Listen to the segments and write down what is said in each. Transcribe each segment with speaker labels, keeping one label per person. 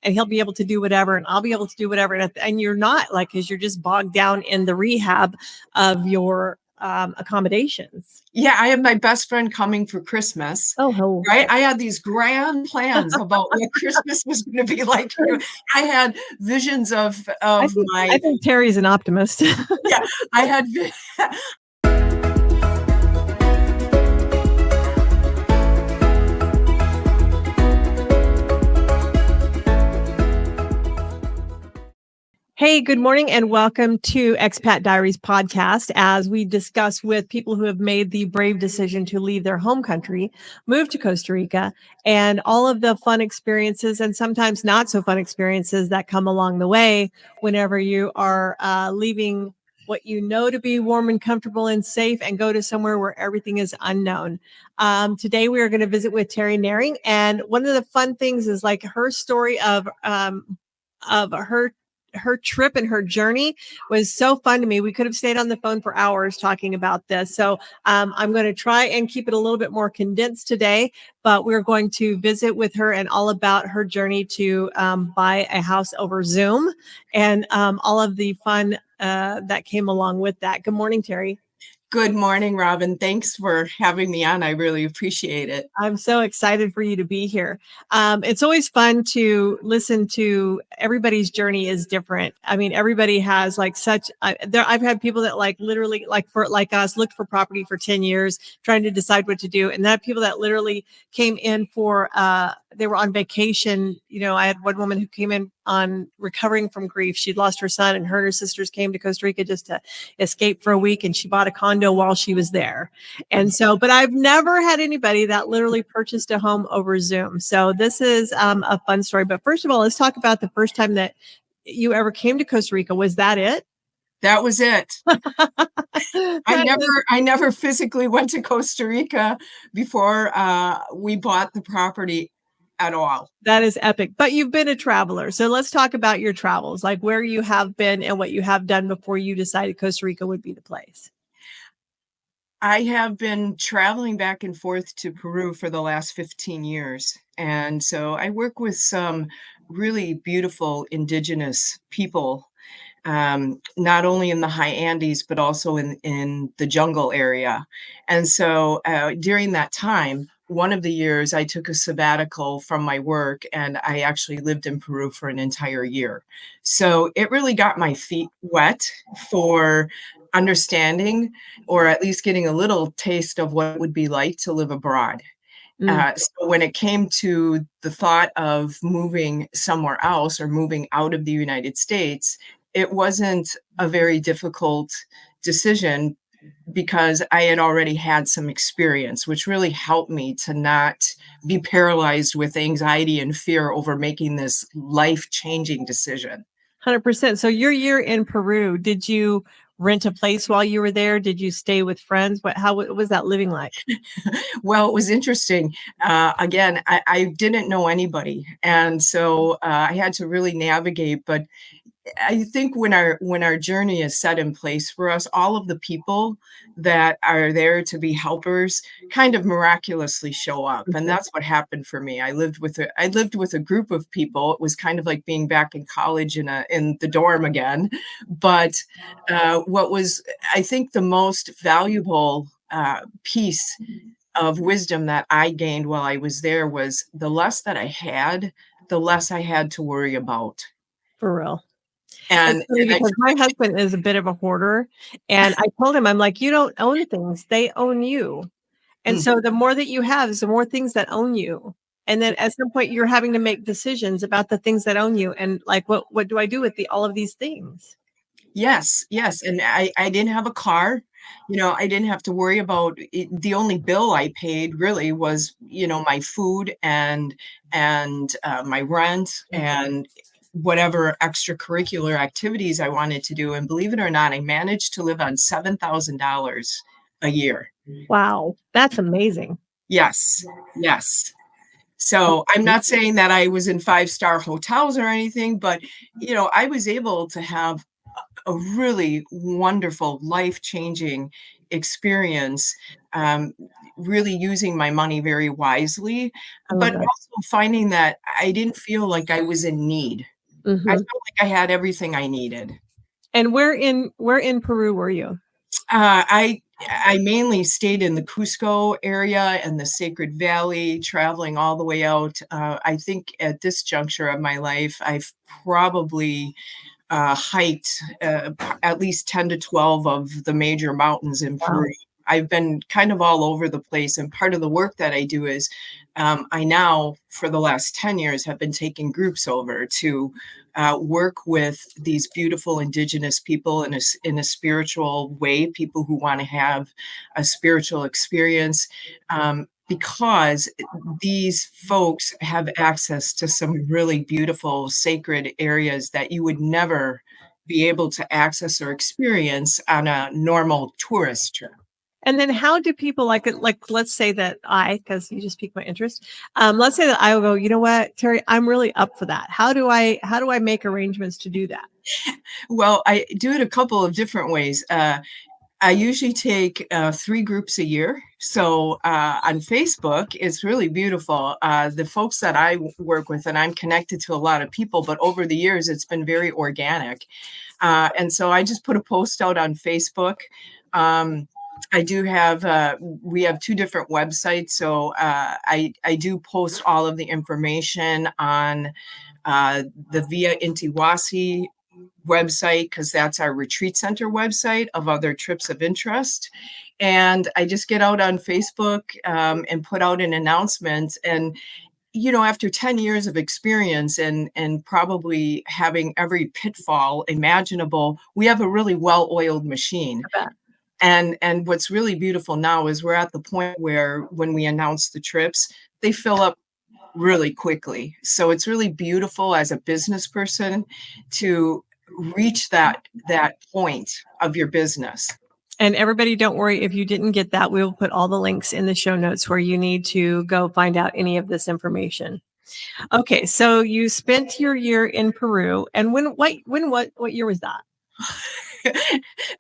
Speaker 1: and he'll be able to do whatever, and I'll be able to do whatever. And you're not, like, because you're just bogged down in the rehab of your accommodations.
Speaker 2: Yeah, I had my best friend coming for Christmas.
Speaker 1: Oh,
Speaker 2: right. I had these grand plans about what Christmas was going to be like. I had visions of
Speaker 1: I think Teri's an optimist.
Speaker 2: Yeah, I had.
Speaker 1: Hey, good morning and welcome to Expat Diaries podcast, as we discuss with people who have made the brave decision to leave their home country, move to Costa Rica, and all of the fun experiences and sometimes not so fun experiences that come along the way whenever you are leaving what you know to be warm and comfortable and safe and go to somewhere where everything is unknown. Today we are going to visit with Teri Nehring, and one of the fun things is like her story of her trip and her journey was so fun to me. We could have stayed on the phone for hours talking about this. So I'm going to try and keep it a little bit more condensed today, but we're going to visit with her and all about her journey to buy a house over Zoom and all of the fun that came along with that. Good morning, Teri.
Speaker 2: Good morning, Robin. Thanks for having me on. I really appreciate it.
Speaker 1: I'm so excited for you to be here. It's always fun to listen to everybody's journey is different. I mean, everybody has like such, I've had people that like literally like us looked for property for 10 years trying to decide what to do. And then I have people that literally came in for, they were on vacation. You know, I had one woman who came in on recovering from grief. She'd lost her son, and her and her sisters came to Costa Rica just to escape for a week. And she bought a condo while she was there. And so, but I've never had anybody that literally purchased a home over Zoom. So this is a fun story. But first of all, let's talk about the first time that you ever came to Costa Rica. Was that it?
Speaker 2: That was it. I never physically went to Costa Rica before we bought the property at all.
Speaker 1: That is epic. But you've been a traveler. So let's talk about your travels, like where you have been and what you have done before you decided Costa Rica would be the place.
Speaker 2: I have been traveling back and forth to Peru for the last 15 years. And so I work with some really beautiful indigenous people, not only in the high Andes, but also in the jungle area. And so during that time, one of the years I took a sabbatical from my work, and I actually lived in Peru for an entire year. So it really got my feet wet for understanding, or at least getting a little taste of what it would be like to live abroad. So when it came to the thought of moving somewhere else or moving out of the United States, it wasn't a very difficult decision because I had already had some experience, which really helped me to not be paralyzed with anxiety and fear over making this life-changing decision.
Speaker 1: 100%. So your year in Peru, did you rent a place while you were there? Did you stay with friends? How was that living like?
Speaker 2: Well, it was interesting. Again, I didn't know anybody. And so I had to really navigate. But I think when our journey is set in place for us, all of the people that are there to be helpers kind of miraculously show up. And that's what happened for me. I lived with a group of people. It was kind of like being back in college in the dorm again. But what was, I think, the most valuable piece of wisdom that I gained while I was there was the less that I had, the less I had to worry about.
Speaker 1: For real. And because my husband is a bit of a hoarder, and I told him, I'm like, you don't own things, they own you. And so the more that you have is the more things that own you. And then at some point you're having to make decisions about the things that own you. And like, what do I do with all of these things?
Speaker 2: Yes. And I didn't have a car. You know, I didn't have to worry about it. The only bill I paid really was, my food and my rent and whatever extracurricular activities I wanted to do. And believe it or not, I managed to live on $7,000 a year.
Speaker 1: Wow. That's amazing.
Speaker 2: Yes. So I'm not saying that I was in 5-star hotels or anything, but, I was able to have a really wonderful, life-changing experience really using my money very wisely,
Speaker 1: I love
Speaker 2: but
Speaker 1: that.
Speaker 2: also finding that I didn't feel like I was in need. I
Speaker 1: Hmm.
Speaker 2: felt like I had everything I needed.
Speaker 1: And where in Peru were you?
Speaker 2: I mainly stayed in the Cusco area and the Sacred Valley, traveling all the way out. I think at this juncture of my life, I've probably hiked at least 10 to 12 of the major mountains in
Speaker 1: Wow.
Speaker 2: Peru. I've been kind of all over the place. And part of the work that I do is I now, for the last 10 years, have been taking groups over to work with these beautiful indigenous people in a spiritual way, people who want to have a spiritual experience. Because these folks have access to some really beautiful sacred areas that you would never be able to access or experience on a normal tourist trip.
Speaker 1: And then how do people like let's say that because you just piqued my interest. Let's say that I will go, you know what, Terry, I'm really up for that. How do I make arrangements to do that?
Speaker 2: Well, I do it a couple of different ways. I usually take 3 groups a year. So on Facebook, it's really beautiful. The folks that I work with, and I'm connected to a lot of people, but over the years, it's been very organic. And so I just put a post out on Facebook. Um, I do have, we have 2 different websites. So I do post all of the information on the Via Intiwasi website, because that's our retreat center website of other trips of interest. And I just get out on Facebook and put out an announcement. And after 10 years of experience and probably having every pitfall imaginable, we have a really well-oiled machine.
Speaker 1: I bet.
Speaker 2: And what's really beautiful now is we're at the point where when we announce the trips, they fill up really quickly. So it's really beautiful as a business person to reach that point of your business.
Speaker 1: And everybody, don't worry if you didn't get that. We will put all the links in the show notes where you need to go find out any of this information. Okay, so you spent your year in Peru, and what year was that?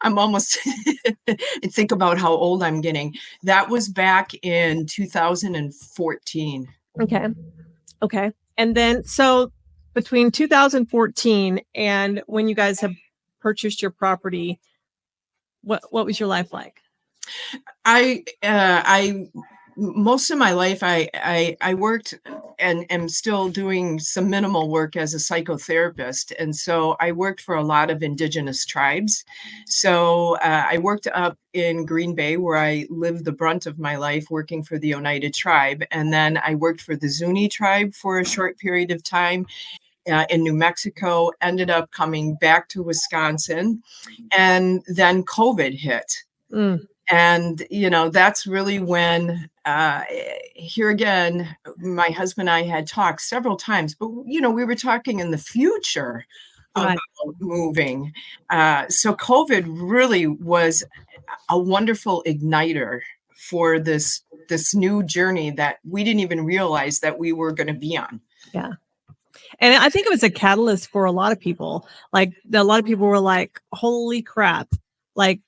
Speaker 2: I'm almost think about how old I'm getting. That was back in 2014.
Speaker 1: Okay. Okay. And then so between 2014 and when you guys have purchased your property, what was your life like?
Speaker 2: I most of my life I worked and am still doing some minimal work as a psychotherapist, and so I worked for a lot of indigenous tribes. So I worked up in Green Bay, where I lived the brunt of my life working for the Oneida tribe, and then I worked for the Zuni tribe for a short period of time in New Mexico. Ended up coming back to Wisconsin, and then COVID hit.
Speaker 1: Mm,
Speaker 2: And that's really when here again, my husband and I had talked several times, but we were talking in the future about
Speaker 1: right.
Speaker 2: moving. So COVID really was a wonderful igniter for this new journey that we didn't even realize that we were going to be on.
Speaker 1: Yeah. And I think it was a catalyst for a lot of people. Like a lot of people were like, "Holy crap. Like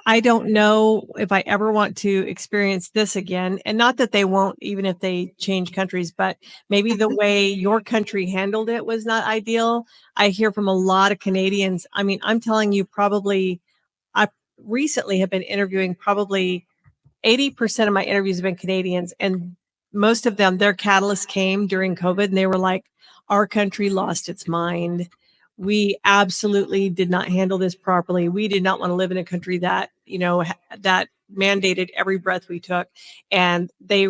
Speaker 1: I don't know if I ever want to experience this again." And not that they won't, even if they change countries, but maybe the way your country handled it was not ideal. I hear from a lot of Canadians. I mean, I'm telling you, I recently have been interviewing probably 80% of my interviews have been Canadians, and most of them, their catalyst came during COVID, and they were like, our country lost its mind. We absolutely did not handle this properly. We did not want to live in a country that mandated every breath we took. And they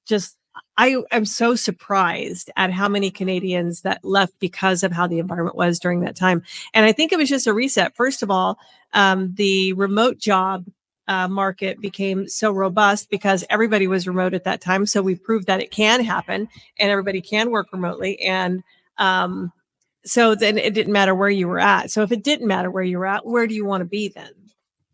Speaker 1: just, I am so surprised at how many Canadians that left because of how the environment was during that time. And I think it was just a reset. First of all, the remote job market became so robust because everybody was remote at that time. So we proved that it can happen and everybody can work remotely. And so then it didn't matter where you were at. So if it didn't matter where you were at, where do you want to be then?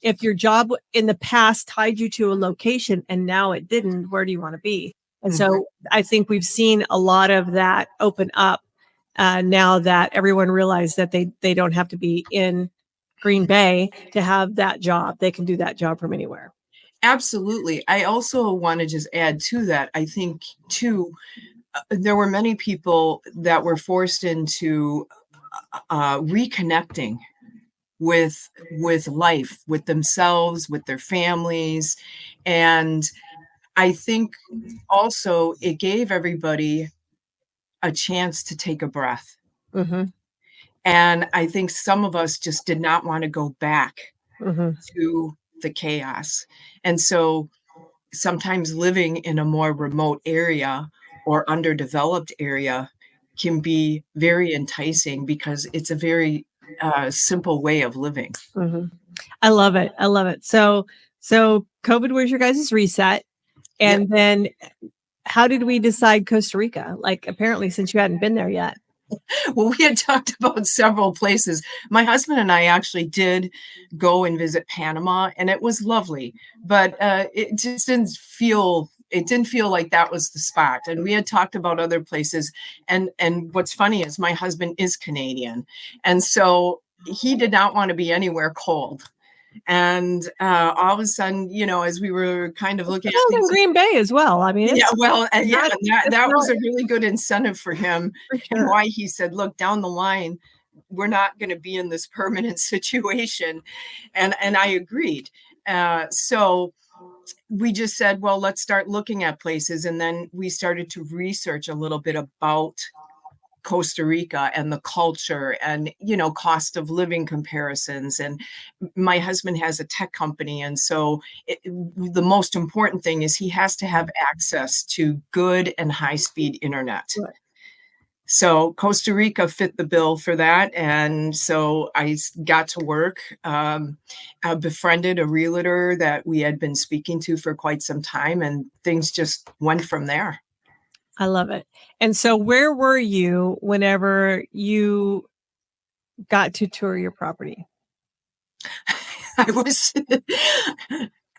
Speaker 1: If your job in the past tied you to a location and now it didn't, where do you want to be? And
Speaker 2: Mhm.
Speaker 1: so I think we've seen a lot of that open up now that everyone realized that they don't have to be in Green Bay to have that job. They can do that job from anywhere.
Speaker 2: Absolutely. I also want to just add to that. I think too, there were many people that were forced into reconnecting with life, with themselves, with their families, and I think also it gave everybody a chance to take a breath.
Speaker 1: Mm-hmm.
Speaker 2: And I think some of us just did not want to go back
Speaker 1: Mm-hmm.
Speaker 2: to the chaos. And so sometimes living in a more remote area or underdeveloped area can be very enticing because it's a very simple way of living.
Speaker 1: Mm-hmm. I love it. I love it. So COVID was your guys' reset.
Speaker 2: Yep.
Speaker 1: And then how did we decide Costa Rica? Like, apparently, since you hadn't been there yet.
Speaker 2: Well, we had talked about several places. My husband and I actually did go and visit Panama, and it was lovely, but it just didn't feel like that was the spot. And we had talked about other places. And what's funny is my husband is Canadian, and so he did not want to be anywhere cold. And all of a sudden, as we were kind of
Speaker 1: It's
Speaker 2: looking at
Speaker 1: cold in
Speaker 2: things,
Speaker 1: Green Bay as well. I mean,
Speaker 2: yeah, well, yeah,
Speaker 1: it's
Speaker 2: that
Speaker 1: not
Speaker 2: was a really good incentive for him,
Speaker 1: for
Speaker 2: and
Speaker 1: sure.
Speaker 2: why he said, "Look, down the line, we're not gonna be in this permanent situation," and I agreed. So we just said, "Well, let's start looking at places," and then we started to research a little bit about Costa Rica and the culture and, cost of living comparisons. And my husband has a tech company. And so the most important thing is he has to have access to good and high speed internet.
Speaker 1: Right.
Speaker 2: So Costa Rica fit the bill for that. And so I got to work. I befriended a realtor that we had been speaking to for quite some time, and things just went from there.
Speaker 1: I love it. And so, where were you whenever you got to tour your property?
Speaker 2: I was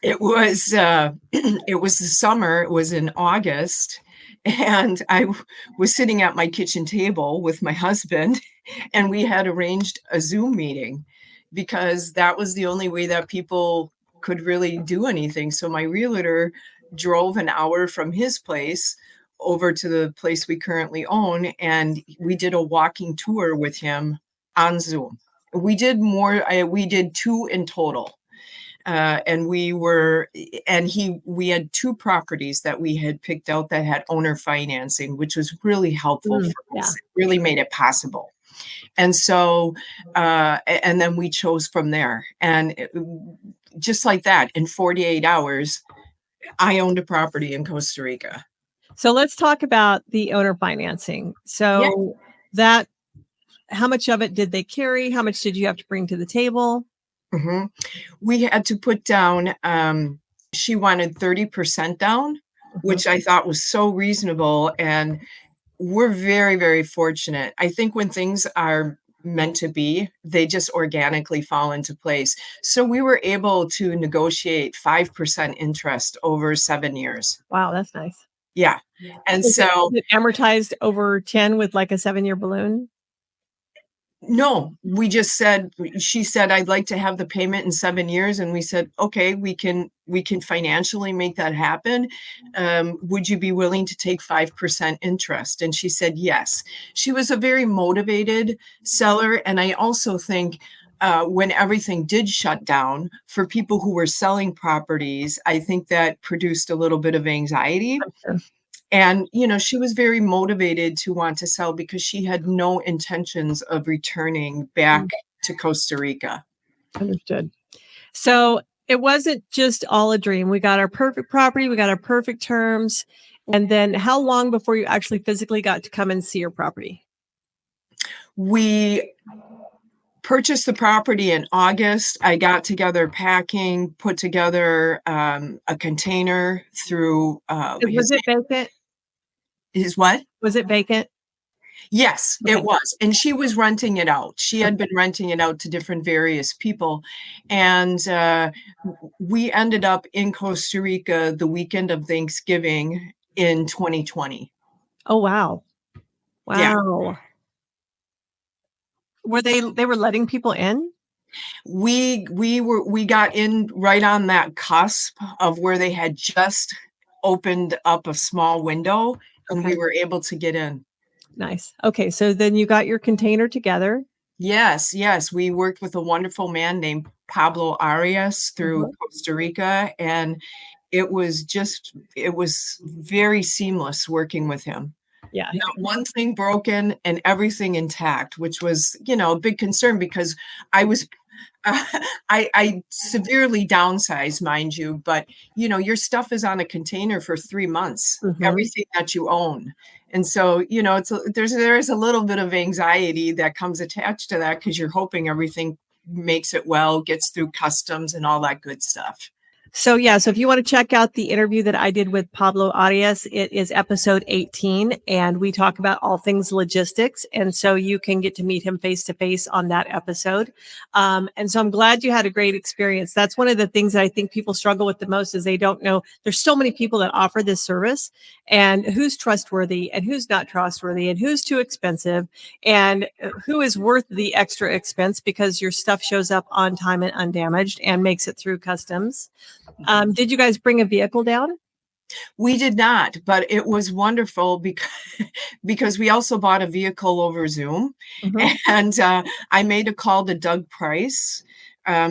Speaker 2: it was it was the summer, it was in August, and was sitting at my kitchen table with my husband, and we had arranged a Zoom meeting because that was the only way that people could really do anything. So my realtor drove an hour from his place over to the place we currently own, and we did a walking tour with him on Zoom. We did two in total. And we had two properties that we had picked out that had owner financing, which was really helpful for
Speaker 1: Yeah.
Speaker 2: us. It really made it possible. And so, and then we chose from there. And just like that, in 48 hours, I owned a property in Costa Rica.
Speaker 1: So let's talk about the owner financing.
Speaker 2: Yeah.
Speaker 1: So that, how much of it did they carry? How much did you have to bring to the table?
Speaker 2: hmm We had to put down, she wanted 30% down,
Speaker 1: Mhm.
Speaker 2: which I thought was so reasonable. And we're very, very fortunate. I think when things are meant to be, they just organically fall into place. So we were able to negotiate 5% interest over 7 years.
Speaker 1: Wow, that's nice.
Speaker 2: Yeah. And
Speaker 1: Is it,
Speaker 2: so
Speaker 1: is it amortized over 10 with like a 7-year balloon?
Speaker 2: no, we just said, she said, I'd like to have the payment in 7 years. And we said, okay, we can financially make that happen. Would you be willing to take 5% interest? And she said, yes. She was a very motivated seller. And I also think when everything did shut down for people who were selling properties, I think that produced a little bit of anxiety.
Speaker 1: Sure.
Speaker 2: And, she was very motivated to want to sell because she had no intentions of returning back
Speaker 1: Mm,
Speaker 2: to Costa Rica.
Speaker 1: understood. So it wasn't just all a dream. We got our perfect property, we got our perfect terms. And then how long before you actually physically got to come and see your property?
Speaker 2: We purchased the property in August. I got together packing, put together a container through
Speaker 1: Was it vacant?
Speaker 2: his what?
Speaker 1: Was it vacant?
Speaker 2: Yes, it
Speaker 1: Okay.
Speaker 2: was. And she was renting it out. She had been renting it out to different various people. And we ended up in Costa Rica the weekend of Thanksgiving in 2020.
Speaker 1: Oh, wow.
Speaker 2: Yeah.
Speaker 1: Wow. Were they were letting people in?
Speaker 2: We got in right on that cusp of where they had just opened up a small window, and we
Speaker 1: Okay.
Speaker 2: were able to get in.
Speaker 1: Nice. Okay. So then you got your container together.
Speaker 2: Yes, yes, we worked with a wonderful man named Pablo Arias through
Speaker 1: Mhm.
Speaker 2: Costa Rica, and it was very seamless working with him.
Speaker 1: Yeah.
Speaker 2: Not one thing broken and everything intact, which was, a big concern because I was I severely downsized, mind you, but your stuff is on a container for 3 months,
Speaker 1: Mhm.
Speaker 2: everything that you own. And so, there is a little bit of anxiety that comes attached to that because you're hoping everything makes it well, gets through customs and all that good stuff.
Speaker 1: So yeah, so if you want to check out the interview that I did with Pablo Arias, it is episode 18, and we talk about all things logistics. And so you can get to meet him face to face on that episode. And so I'm glad you had a great experience. That's one of the things that I think people struggle with the most is they don't know. There's so many people that offer this service, and who's trustworthy and who's not trustworthy and who's too expensive and who is worth the extra expense because your stuff shows up on time and undamaged and makes it through customs. Did you guys bring a vehicle down?
Speaker 2: We did not, but it was wonderful because because we also bought a vehicle over Zoom,
Speaker 1: Mhm.
Speaker 2: and I made a call to Doug Price.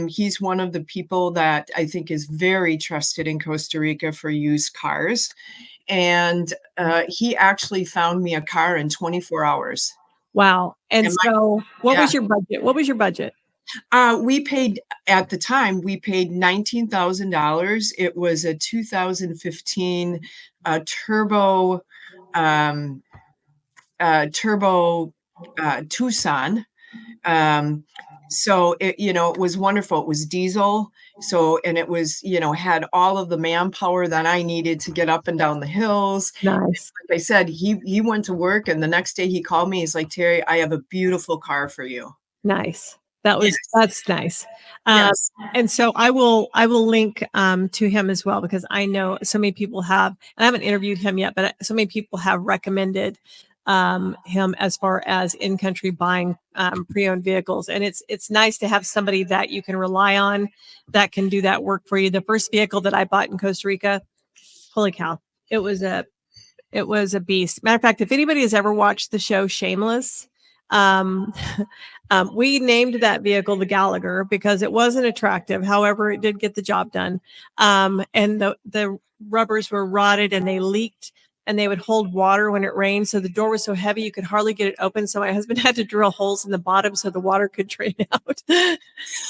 Speaker 2: He's one of the people that I think is very trusted in Costa Rica for used cars, and he actually found me a car in 24 hours.
Speaker 1: Wow. And
Speaker 2: And my
Speaker 1: so what
Speaker 2: yeah,
Speaker 1: was your budget? What was your budget?
Speaker 2: we paid at the time, we paid $19,000. It was a 2015 turbo um, turbo Tucson. Um, so it was wonderful. It was diesel. So, and it was, had all of the manpower that I needed to get up and down the hills.
Speaker 1: Nice.
Speaker 2: Like I said, he went to work, and the next day he called me. He's like, Teri, I have a beautiful car for you.
Speaker 1: Nice.
Speaker 2: Yes,
Speaker 1: That's nice. Um,
Speaker 2: yes.
Speaker 1: and so I will link to him as well because I know so many people have, and I haven't interviewed him yet, but so many people have recommended him as far as in-country buying pre-owned vehicles. And it's nice to have somebody that you can rely on that can do that work for you. The first vehicle that I bought in Costa Rica, holy cow, it was a it was a beast. Matter of fact, if anybody has ever watched the show Shameless, um, we named that vehicle the Gallagher because it wasn't attractive. However, it did get the job done. And the rubbers were rotted and they leaked and they would hold water when it rained. So the door was so heavy you could hardly get it open. So my husband had to drill holes in the bottom so the water could drain out.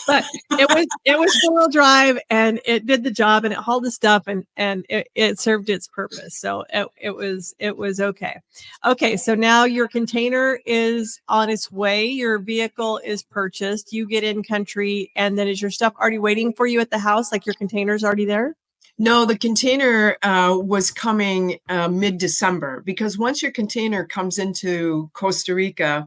Speaker 1: But it was four-wheel drive and it did the job and it hauled the stuff and it served its purpose. So it was okay. Okay, so now your container is on its way. Your vehicle is purchased. You get in country, and then is your stuff already waiting for you at the house? Like your container's already there?
Speaker 2: No, the container was coming mid-December because once your container comes into Costa Rica,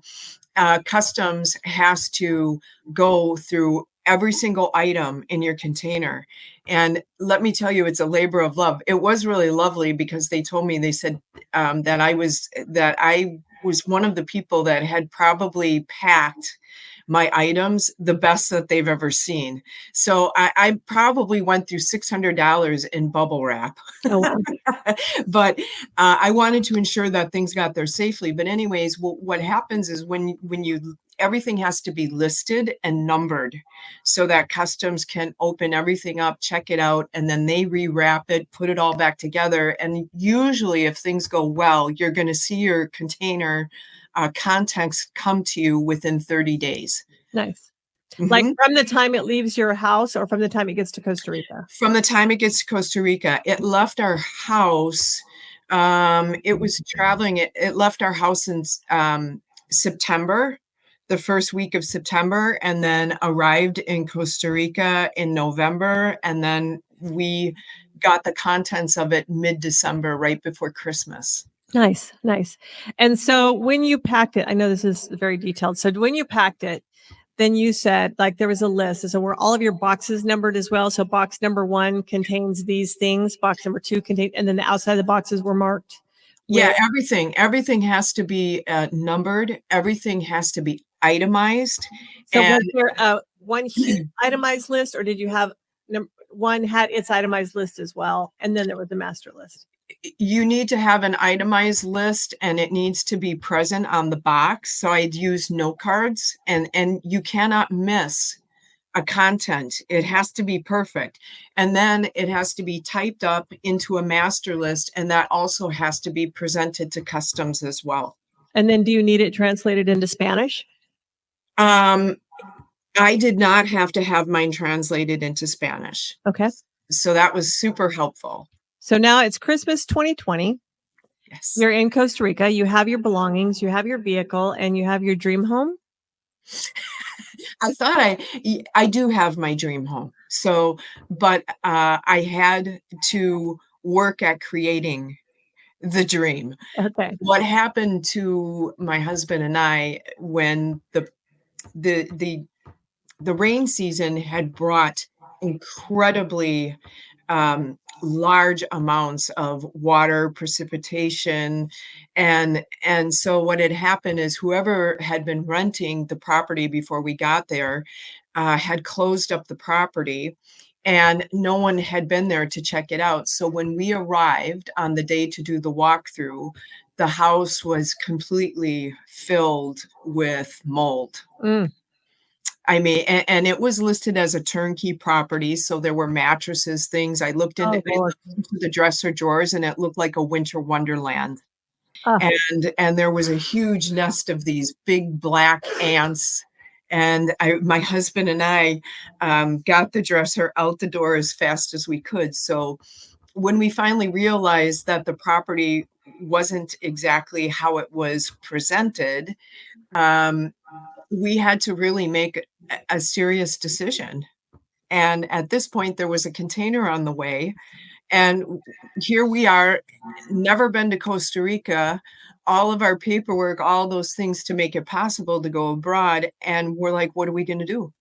Speaker 2: customs has to go through every single item in your container. And let me tell you, it's a labor of love. It was really lovely because they said that I was one of the people that had probably packed my items the best that they've ever seen. So I probably went through $600 in bubble wrap.
Speaker 1: Oh, wow.
Speaker 2: But I wanted to ensure that things got there safely. But anyways, what happens is when you everything has to be listed and numbered so that customs can open everything up, check it out, and then they rewrap it, put it all back together. And usually, if things go well, you're going to see your container contents come to you within 30 days.
Speaker 1: Nice. Like
Speaker 2: Mhm.
Speaker 1: from the time it leaves your house or from the time it gets to Costa Rica?
Speaker 2: From the time it gets to Costa Rica, it left our house. It was traveling. It left our house in September, the first week of September, and then arrived in Costa Rica in November. And then we got the contents of it mid-December, right before Christmas.
Speaker 1: Nice, nice. And so when you packed it, I know this is very detailed. So when you packed it, then you said like there was a list. So were all of your boxes numbered as well? So box number one contains these things, box number two contains, and then the outside of the boxes were marked with.
Speaker 2: Yeah, everything has to be numbered. Everything has to be itemized.
Speaker 1: So
Speaker 2: And
Speaker 1: was there one huge itemized list, or did you have one had its itemized list as well, and then there was the master list?
Speaker 2: You need to have an itemized list, and it needs to be present on the box. So I'd use note cards, and you cannot miss a content. It has to be perfect. And then it has to be typed up into a master list, and that also has to be presented to customs as well.
Speaker 1: And then do you need it translated into Spanish?
Speaker 2: I did not have to have mine translated into Spanish.
Speaker 1: Okay.
Speaker 2: So that was super helpful.
Speaker 1: So now it's Christmas 2020.
Speaker 2: Yes.
Speaker 1: You're in Costa Rica. You have your belongings, you have your vehicle, and you have your dream home.
Speaker 2: I thought I do have my dream home. So, but I had to work at creating the dream.
Speaker 1: Okay.
Speaker 2: What happened to my husband and I when the rain season had brought incredibly large amounts of water, precipitation, and so what had happened is whoever had been renting the property before we got there had closed up the property, and no one had been there to check it out. So when we arrived on the day to do the walkthrough, the house was completely filled with mold. I mean, and it was listed as a turnkey property, so there were mattresses, things. I looked into the dresser drawers, and it looked like a winter wonderland. And there was a huge nest of these big black ants. And my husband and I got the dresser out the door as fast as we could. So when we finally realized that the property wasn't exactly how it was presented, we had to really make a serious decision. And at this point, there was a container on the way. And here we are, never been to Costa Rica, all of our paperwork, all those things to make it possible to go abroad. And we're like, what are we going to do?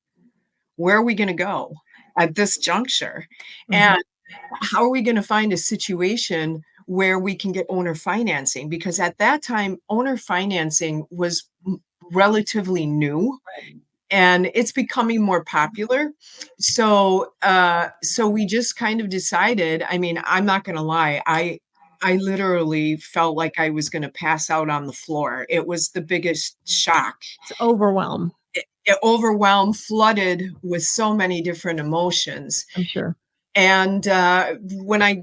Speaker 2: Where are we going to go at this juncture? And how are we going to find a situation where we can get owner financing? Because at that time, owner financing was relatively new, and it's becoming more popular. So we just kind of decided, I mean, I'm not going to lie, I literally felt like I was going to pass out on the floor. It was the biggest shock.
Speaker 1: It's overwhelmed.
Speaker 2: Overwhelmed, flooded with so many different emotions.
Speaker 1: I'm sure.
Speaker 2: And when I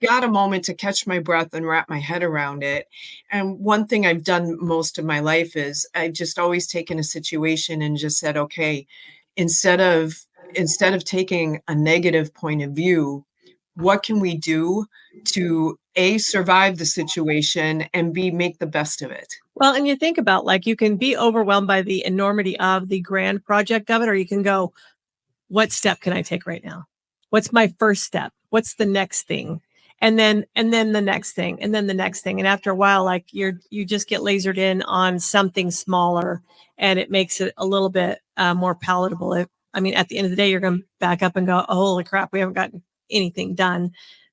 Speaker 2: got a moment to catch my breath and wrap my head around it, and one thing I've done most of my life is I've just always taken a situation and just said, okay, instead of taking a negative point of view, what can we do to A, survive the situation, and B, make the best of it?
Speaker 1: Well, and you think about, like, you can be overwhelmed by the enormity of the grand project of it, or you can go, what step can I take right now? What's my first step? What's the next thing? And then the next thing, and then the next thing. And after a while, like, you just get lasered in on something smaller, and it makes it a little bit more palatable. I mean, at the end of the day, you're going to back up and go, oh, holy crap, we haven't gotten anything done.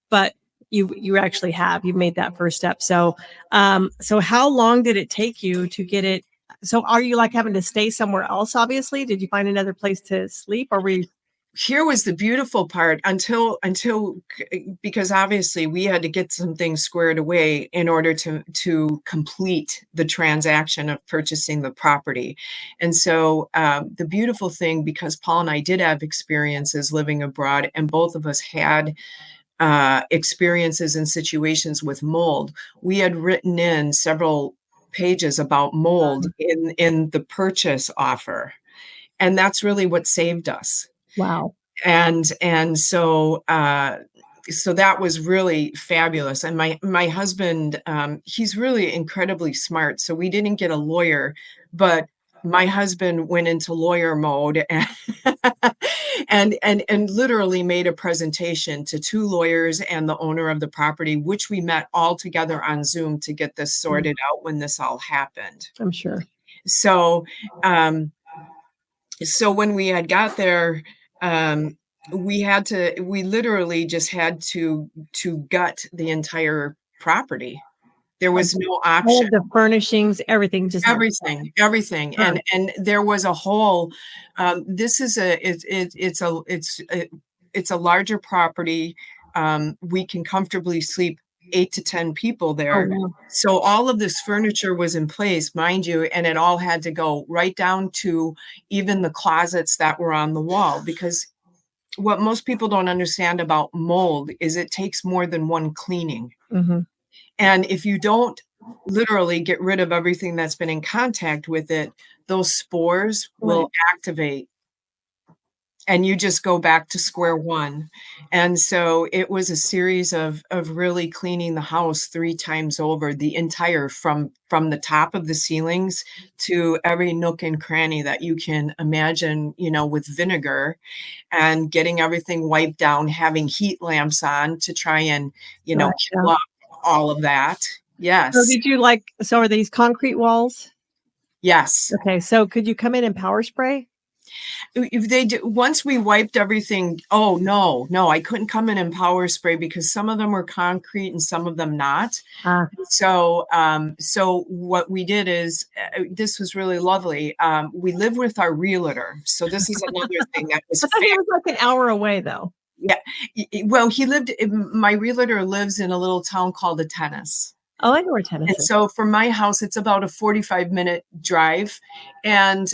Speaker 1: But you actually have. You've made that first step. So how long did it take you to get it? So are you like having to stay somewhere else, obviously? Did you find another place to sleep, or were you?
Speaker 2: Here was the beautiful part until because obviously we had to get some things squared away in order to complete the transaction of purchasing the property. And so the beautiful thing, because Paul and I did have experiences living abroad, and both of us had experiences and situations with mold, we had written in several pages about mold in the purchase offer. And that's really what saved us.
Speaker 1: Wow.
Speaker 2: And so that was really fabulous. And my husband, he's really incredibly smart. So we didn't get a lawyer, but my husband went into lawyer mode and literally made a presentation to 2 lawyers and the owner of the property, which we met all together on Zoom to get this sorted out when this all happened.
Speaker 1: I'm sure.
Speaker 2: So when we had got there, we literally just had to gut the entire property. There was no
Speaker 1: All
Speaker 2: option.
Speaker 1: of the furnishings, everything just had
Speaker 2: Everything,
Speaker 1: burn.
Speaker 2: and there was a whole. This is a it's a larger property. We can comfortably sleep 8 to 10 people
Speaker 1: Oh,
Speaker 2: there.
Speaker 1: wow.
Speaker 2: So all of this furniture was in place, mind you, and it all had to go right down to even the closets that were on the wall. Because what most people don't understand about mold is it takes more than one cleaning.
Speaker 1: Mhm.
Speaker 2: And if you don't literally get rid of everything that's been in contact with it, those spores
Speaker 1: Right.
Speaker 2: will activate and you just go back to square one. And so it was a series of really cleaning the house 3 times over, the entire from the top of the ceilings to every nook and cranny that you can imagine, with vinegar, and getting everything wiped down, having heat lamps on to try and,
Speaker 1: Right, yeah.
Speaker 2: kill off all of that.
Speaker 1: So
Speaker 2: Yes.
Speaker 1: did you so are these concrete walls?
Speaker 2: Yes.
Speaker 1: Okay, so could you come in and power spray?
Speaker 2: If they do, once we wiped everything, oh no, no, I couldn't come in and power spray because some of them were concrete and some of them not.
Speaker 1: Ah.
Speaker 2: So what we did is, this was really lovely. We live with our realtor, so this is another thing that was
Speaker 1: I thought he was like an hour away though.
Speaker 2: yeah. Well, my realtor lives in a little town called Tennis.
Speaker 1: Oh, I know where
Speaker 2: And
Speaker 1: tennis is.
Speaker 2: so from my house, it's about a 45-minute drive. And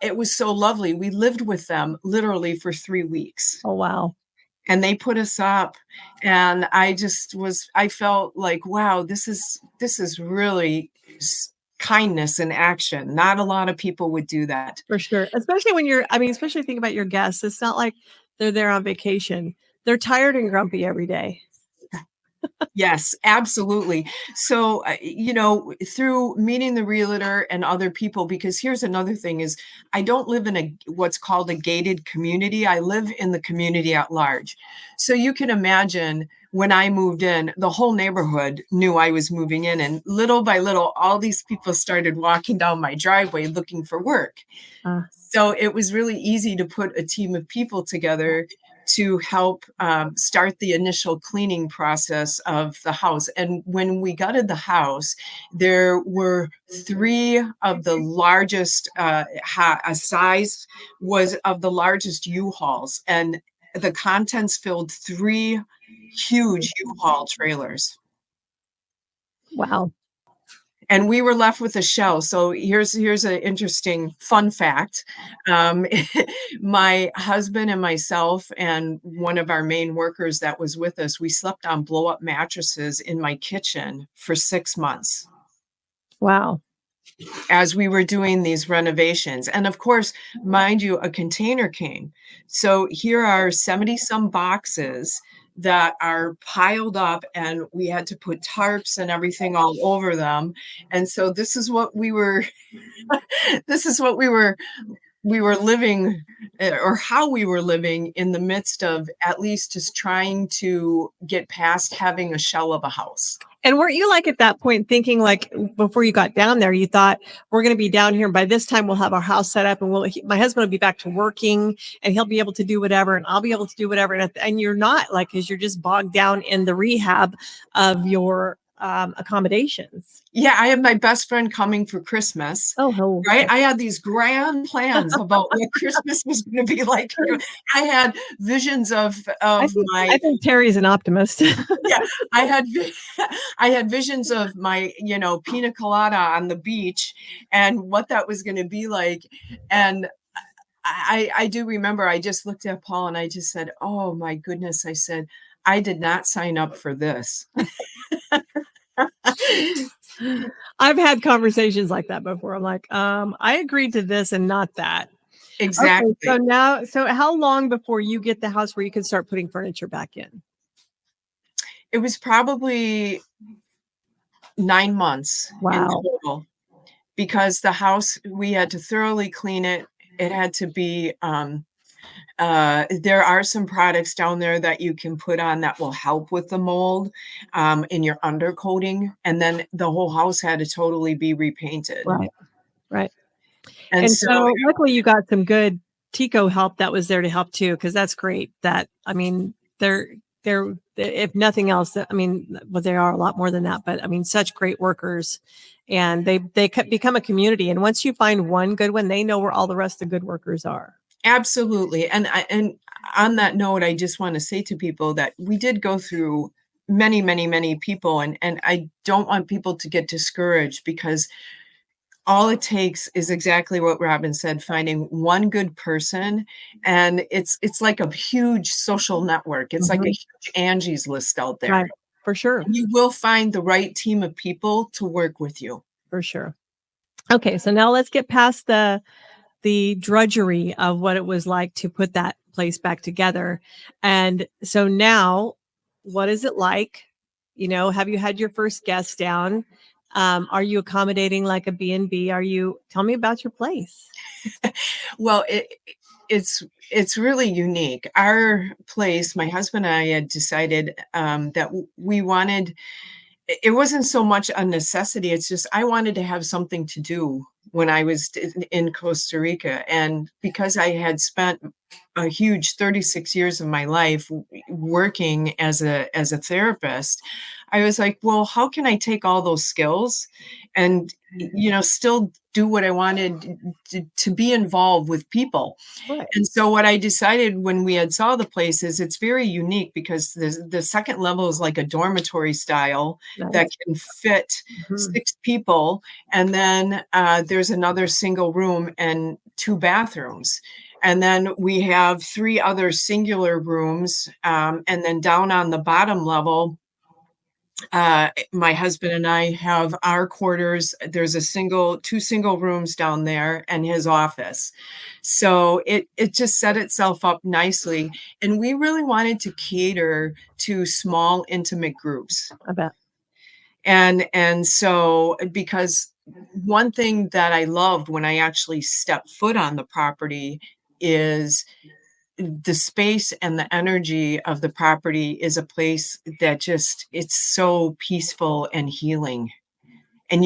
Speaker 2: it was so lovely. We lived with them literally for 3 weeks.
Speaker 1: Oh, wow.
Speaker 2: And they put us up. And I felt like, wow, this is really kindness in action. Not a lot of people would do that.
Speaker 1: For sure. Especially when especially think about your guests. It's not like they're there on vacation. They're tired and grumpy every day.
Speaker 2: Yes, absolutely. So, through meeting the realtor and other people, because here's another thing is I don't live in what's called a gated community. I live in the community at large. So you can imagine when I moved in, the whole neighborhood knew I was moving in, and little by little, all these people started walking down my driveway looking for work.
Speaker 1: Ah.
Speaker 2: So it was really easy to put a team of people together to help start the initial cleaning process of the house. And when we gutted the house, there were 3 of the largest, a size was of the largest U-Hauls, and the contents filled 3 huge U-Haul trailers.
Speaker 1: Wow.
Speaker 2: And we were left with a shell. So here's an interesting fun fact. Um, my husband and myself and one of our main workers that was with us, we slept on blow up mattresses in my kitchen for 6 months
Speaker 1: Wow.
Speaker 2: as we were doing these renovations. And of course, mind you, a container came. So here are 70 some boxes that are piled up, and we had to put tarps and everything all over them. And so this is what we were this is what we were living, or how we were living in the midst of at least just trying to get past having a shell of a house.
Speaker 1: And weren't you at that point thinking before you got down there, you thought we're going to be down here and by this time we'll have our house set up and my husband will be back to working and he'll be able to do whatever and I'll be able to do whatever. And you're not because you're just bogged down in the rehab of your accommodations.
Speaker 2: Yeah, I had my best friend coming for Christmas.
Speaker 1: Oh,
Speaker 2: Right? I had these grand plans about what Christmas was gonna be like. I had visions of
Speaker 1: I think Teri's an optimist.
Speaker 2: yeah, I had I had visions of my, pina colada on the beach and what that was gonna be like. And I do remember I just looked at Paul and I just said, "Oh my goodness," I said, "I did not sign up for this."
Speaker 1: I've had conversations like that before. I'm like, I agreed to this and not that. Okay,
Speaker 2: Exactly.
Speaker 1: so how long before you get the house where you can start putting furniture back in?
Speaker 2: It was probably 9 months in
Speaker 1: Wow.
Speaker 2: total, because the house, we had to thoroughly clean it. It had to be, there are some products down there that you can put on that will help with the mold, in your undercoating, and then the whole house had to totally be repainted.
Speaker 1: Right. Right.
Speaker 2: And
Speaker 1: And
Speaker 2: so
Speaker 1: so luckily you got some good Tico help that was there to help too, because that's great. They're they're, if nothing else, I mean, well, they are a lot more than that, but I mean, such great workers, and they become a community. And once you find one good one, they know where all the rest of the good workers are.
Speaker 2: Absolutely. And on that note, I just want to say to people that we did go through many, many, many people, and I don't want people to get discouraged, because all it takes is exactly what Robin said, finding one good person, and it's like a huge social network. It's like a huge Angie's List out there.
Speaker 1: Right. For sure.
Speaker 2: You will find the right team of people to work with you.
Speaker 1: For sure. Okay, so now let's get past the drudgery of what it was like to put that place back together. And so now, what is it like? You know, have you had your first guest down? Are you accommodating like a B&B? Tell me about your place.
Speaker 2: Well, it's really unique. Our place, my husband and I had decided that we wanted, it wasn't so much a necessity. It's just, I wanted to have something to do when I was in Costa Rica. And because I had spent a huge 36 years of my life working as a therapist, I was like, well, how can I take all those skills and, still do what I wanted to be involved with people?
Speaker 1: Right.
Speaker 2: And so what I decided when we had saw the place is it's very unique, because the second level is like a dormitory style that
Speaker 1: Nice.
Speaker 2: can fit 6 people. And then there's another single room and 2 bathrooms. And then we have 3 other singular rooms. And then down on the bottom level, my husband and I have our quarters. There's 2 single rooms down there and his office. So it just set itself up nicely. And we really wanted to cater to small, intimate groups.
Speaker 1: I bet.
Speaker 2: And so, because one thing that I loved when I actually stepped foot on the property is the space and the energy of the property is a place that just, it's so peaceful and healing. And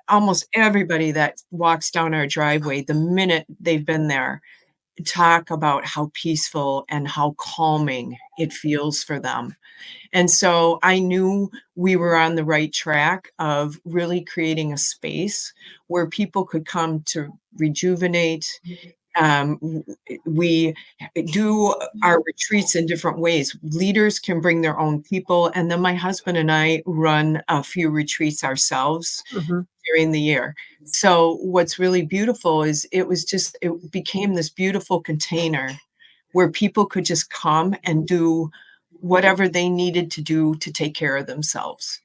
Speaker 2: almost everybody that walks down our driveway, the minute they've been there, talk about how peaceful and how calming it feels for them. And so I knew we were on the right track of really creating a space where people could come to rejuvenate. We do our retreats in different ways. Leaders can bring their own people, and then my husband and I run a few retreats ourselves during the year. So what's really beautiful is it became this beautiful container where people could just come and do whatever they needed to do to take care of themselves.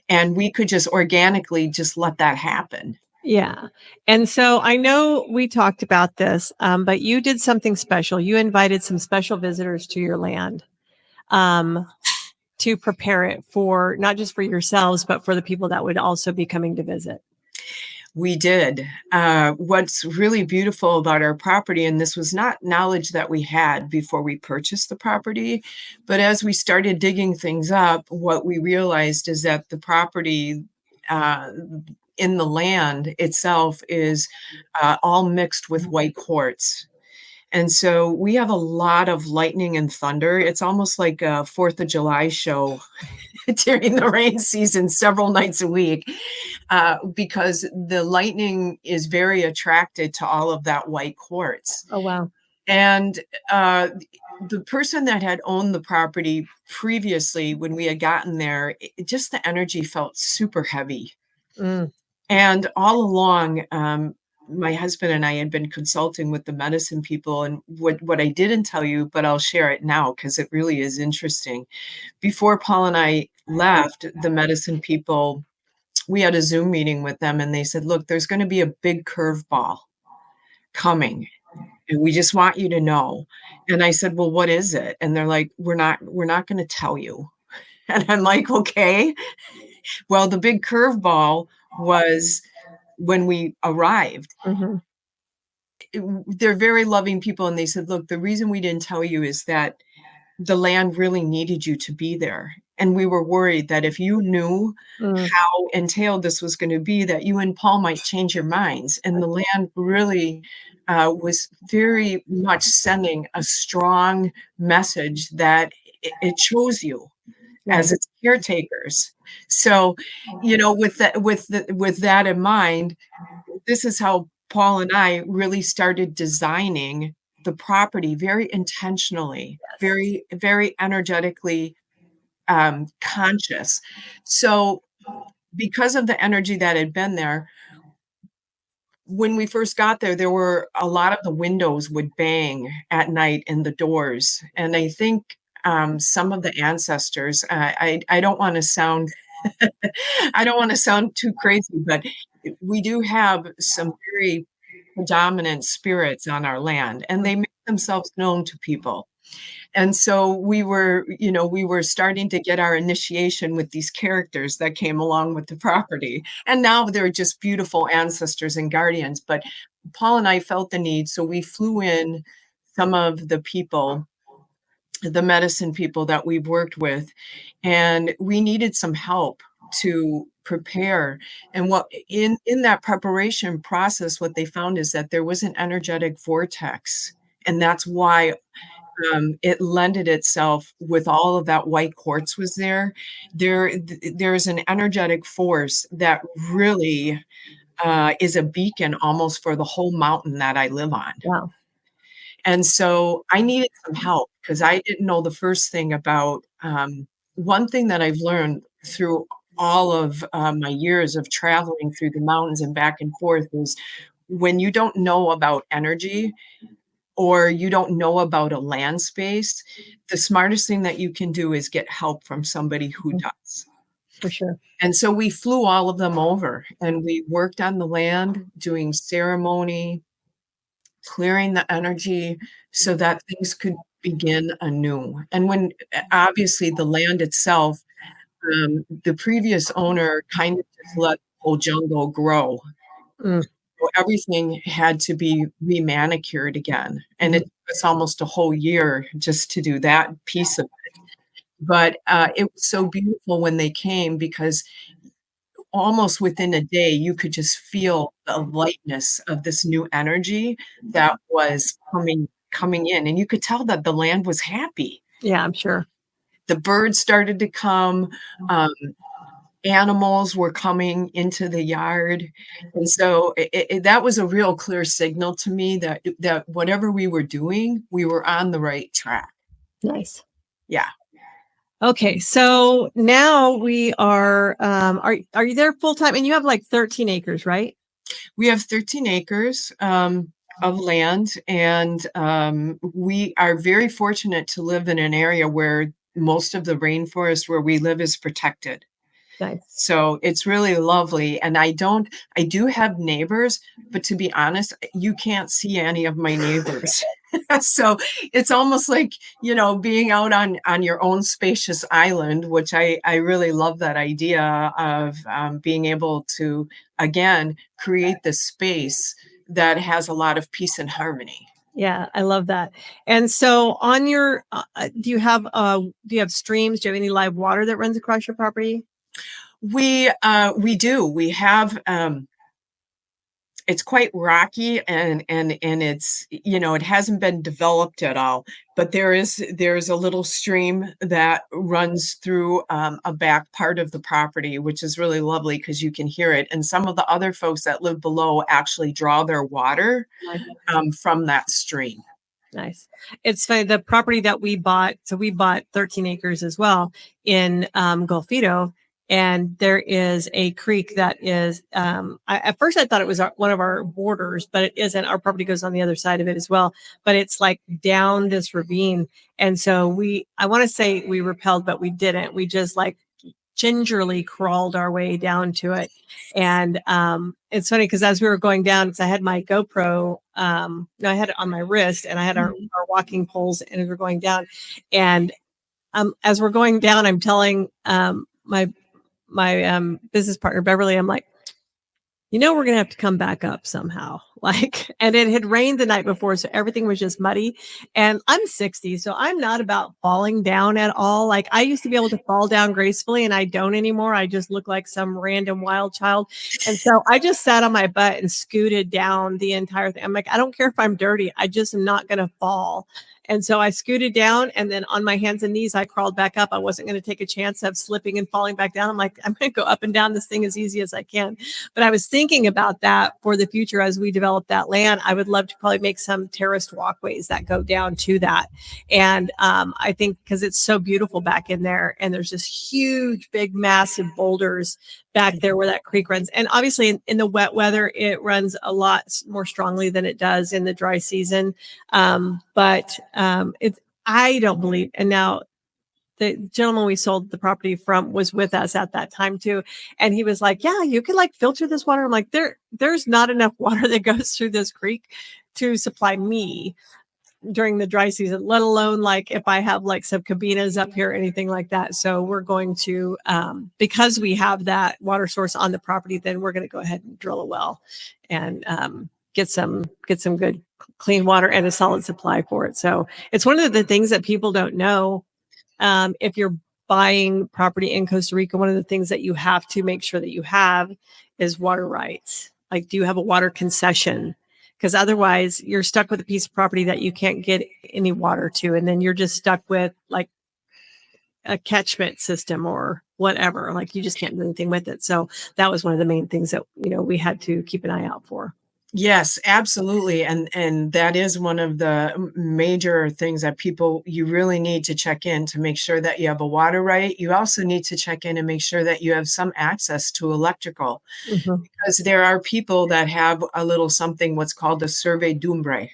Speaker 2: And we could just organically just let that happen.
Speaker 1: Yeah. And so I know we talked about this, but you did something special. You invited some special visitors to your land to prepare it for not just for yourselves, but for the people that would also be coming to visit.
Speaker 2: We did. What's really beautiful about our property, and this was not knowledge that we had before we purchased the property, but as we started digging things up, what we realized is that the property in the land itself is all mixed with white quartz. And so we have a lot of lightning and thunder. It's almost like a 4th of July show during the rain season, several nights a week, because the lightning is very attracted to all of that white quartz.
Speaker 1: Oh, wow.
Speaker 2: And the person that had owned the property previously, when we had gotten there, just the energy felt super heavy. And all along, my husband and I had been consulting with the medicine people. And what I didn't tell you, but I'll share it now because it really is interesting. Before Paul and I left, the medicine people, we had a Zoom meeting with them, and they said, look, there's going to be a big curveball coming, and we just want you to know. And I said, well, what is it? And they're like, we're not going to tell you. And I'm like, okay. Well, the big curveball was when we arrived. They're very loving people. And they said, look, the reason we didn't tell you is that the land really needed you to be there. And we were worried that if you knew how entailed this was going to be, that you and Paul might change your minds. And the land really was very much sending a strong message that it chose you as
Speaker 1: Nice.
Speaker 2: its caretakers. So, you know, with that in mind, this is how Paul and I really started designing the property very intentionally,
Speaker 1: Yes.
Speaker 2: very, very energetically conscious. So, because of the energy that had been there, when we first got there, there were a lot of the windows would bang at night in the doors, and I think some of the ancestors. I don't want to sound I don't want to sound too crazy, but we do have some very predominant spirits on our land, and they make themselves known to people. And so we were, you know, we were starting to get our initiation with these characters that came along with the property. And now they're just beautiful ancestors and guardians. But Paul and I felt the need, so we flew in some of the people, the medicine people that we've worked with, and we needed some help to prepare. And what in that preparation process, what they found is that there was an energetic vortex, and that's why it lended itself with all of that white quartz was there. There's an energetic force that really is a beacon almost for the whole mountain that I live on.
Speaker 1: Wow.
Speaker 2: And so I needed some help because I didn't know the first thing about one thing that I've learned through all of my years of traveling through the mountains and back and forth is when you don't know about energy, or you don't know about a land space, the smartest thing that you can do is get help from somebody who does.
Speaker 1: For sure.
Speaker 2: And so we flew all of them over and we worked on the land, doing ceremony, clearing the energy so that things could begin anew. And when obviously the land itself, the previous owner kind of just let the whole jungle grow.
Speaker 1: Mm.
Speaker 2: So everything had to be remanicured again, and it
Speaker 1: Mhm.
Speaker 2: took us almost a whole year just to do that piece of it. But, it was so beautiful when they came because almost within a day, you could just feel the lightness of this new energy that was coming in, and you could tell that the land was happy.
Speaker 1: Yeah, I'm sure.
Speaker 2: The birds started to come, um, animals were coming into the yard, and so that was a real clear signal to me that whatever we were doing, we were on the right track.
Speaker 1: Nice.
Speaker 2: Yeah.
Speaker 1: Okay, so now we are you there full time? And you have like 13 acres, right?
Speaker 2: We have 13 acres, of land, and, we are very fortunate to live in an area where most of the rainforest where we live is protected.
Speaker 1: Nice.
Speaker 2: So it's really lovely, and I do have neighbors, but to be honest, you can't see any of my neighbors. So it's almost like, you know, being out on your own spacious island, which I really love that idea of, being able to, again, create this space that has a lot of peace and harmony.
Speaker 1: Yeah, I love that. And so on your do you have streams? Do you have any live water that runs across your property?
Speaker 2: We do. We have, it's quite rocky and it's, you know, it hasn't been developed at all, but there's a little stream that runs through a back part of the property, which is really lovely because you can hear it. And some of the other folks that live below actually draw their water
Speaker 1: Nice.
Speaker 2: from that stream.
Speaker 1: Nice. It's funny, the property that we bought, so we bought 13 acres as well in Golfito, and there is a creek that is at first I thought it was one of our borders, but it isn't. Our property goes on the other side of it as well, but it's like down this ravine. And so I want to say we repelled, but we didn't. We just like gingerly crawled our way down to it. And it's funny because as we were going down, because I had my GoPro, no, I had it on my wrist, and I had
Speaker 2: Mhm.
Speaker 1: our walking poles, and we were going down. And as we're going down, I'm telling my business partner Beverly, I'm like, you know, we're gonna have to come back up somehow. And it had rained the night before, so everything was just muddy. And I'm 60, so I'm not about falling down at all. Like, I used to be able to fall down gracefully, and I don't anymore. I just look like some random wild child. And so I just sat on my butt and scooted down the entire thing. I'm like, I don't care if I'm dirty. I just am not going to fall. And so I scooted down, and then on my hands and knees, I crawled back up. I wasn't going to take a chance of slipping and falling back down. I'm like, I'm going to go up and down this thing as easy as I can. But I was thinking about that for the future as we develop that land. I would love to probably make some terraced walkways that go down to that. And I think because it's so beautiful back in there, and there's just huge, big, massive boulders back there where that creek runs. And obviously in the wet weather, it runs a lot more strongly than it does in the dry season. But it's, I don't believe, and now the gentleman we sold the property from was with us at that time too. And he was like, yeah, you could like filter this water. I'm like, there's not enough water that goes through this creek to supply me during the dry season, let alone like if I have like some cabinas up here or anything like that. So we're going to, because we have that water source on the property, then we're going to go ahead and drill a well and get some good clean water and a solid supply for it. So it's one of the things that people don't know. If you're buying property in Costa Rica, one of the things that you have to make sure that you have is water rights. Like, do you have a water concession? Because otherwise you're stuck with a piece of property that you can't get any water to. And then you're just stuck with like a catchment system or whatever. Like, you just can't do anything with it. So that was one of the main things that, we had to keep an eye out for.
Speaker 2: Yes, absolutely. And that is one of the major things that you really need to check in to make sure that you have a water right. You also need to check in and make sure that you have some access to electrical, because there are people that have a little something, what's called a survey d'umbre.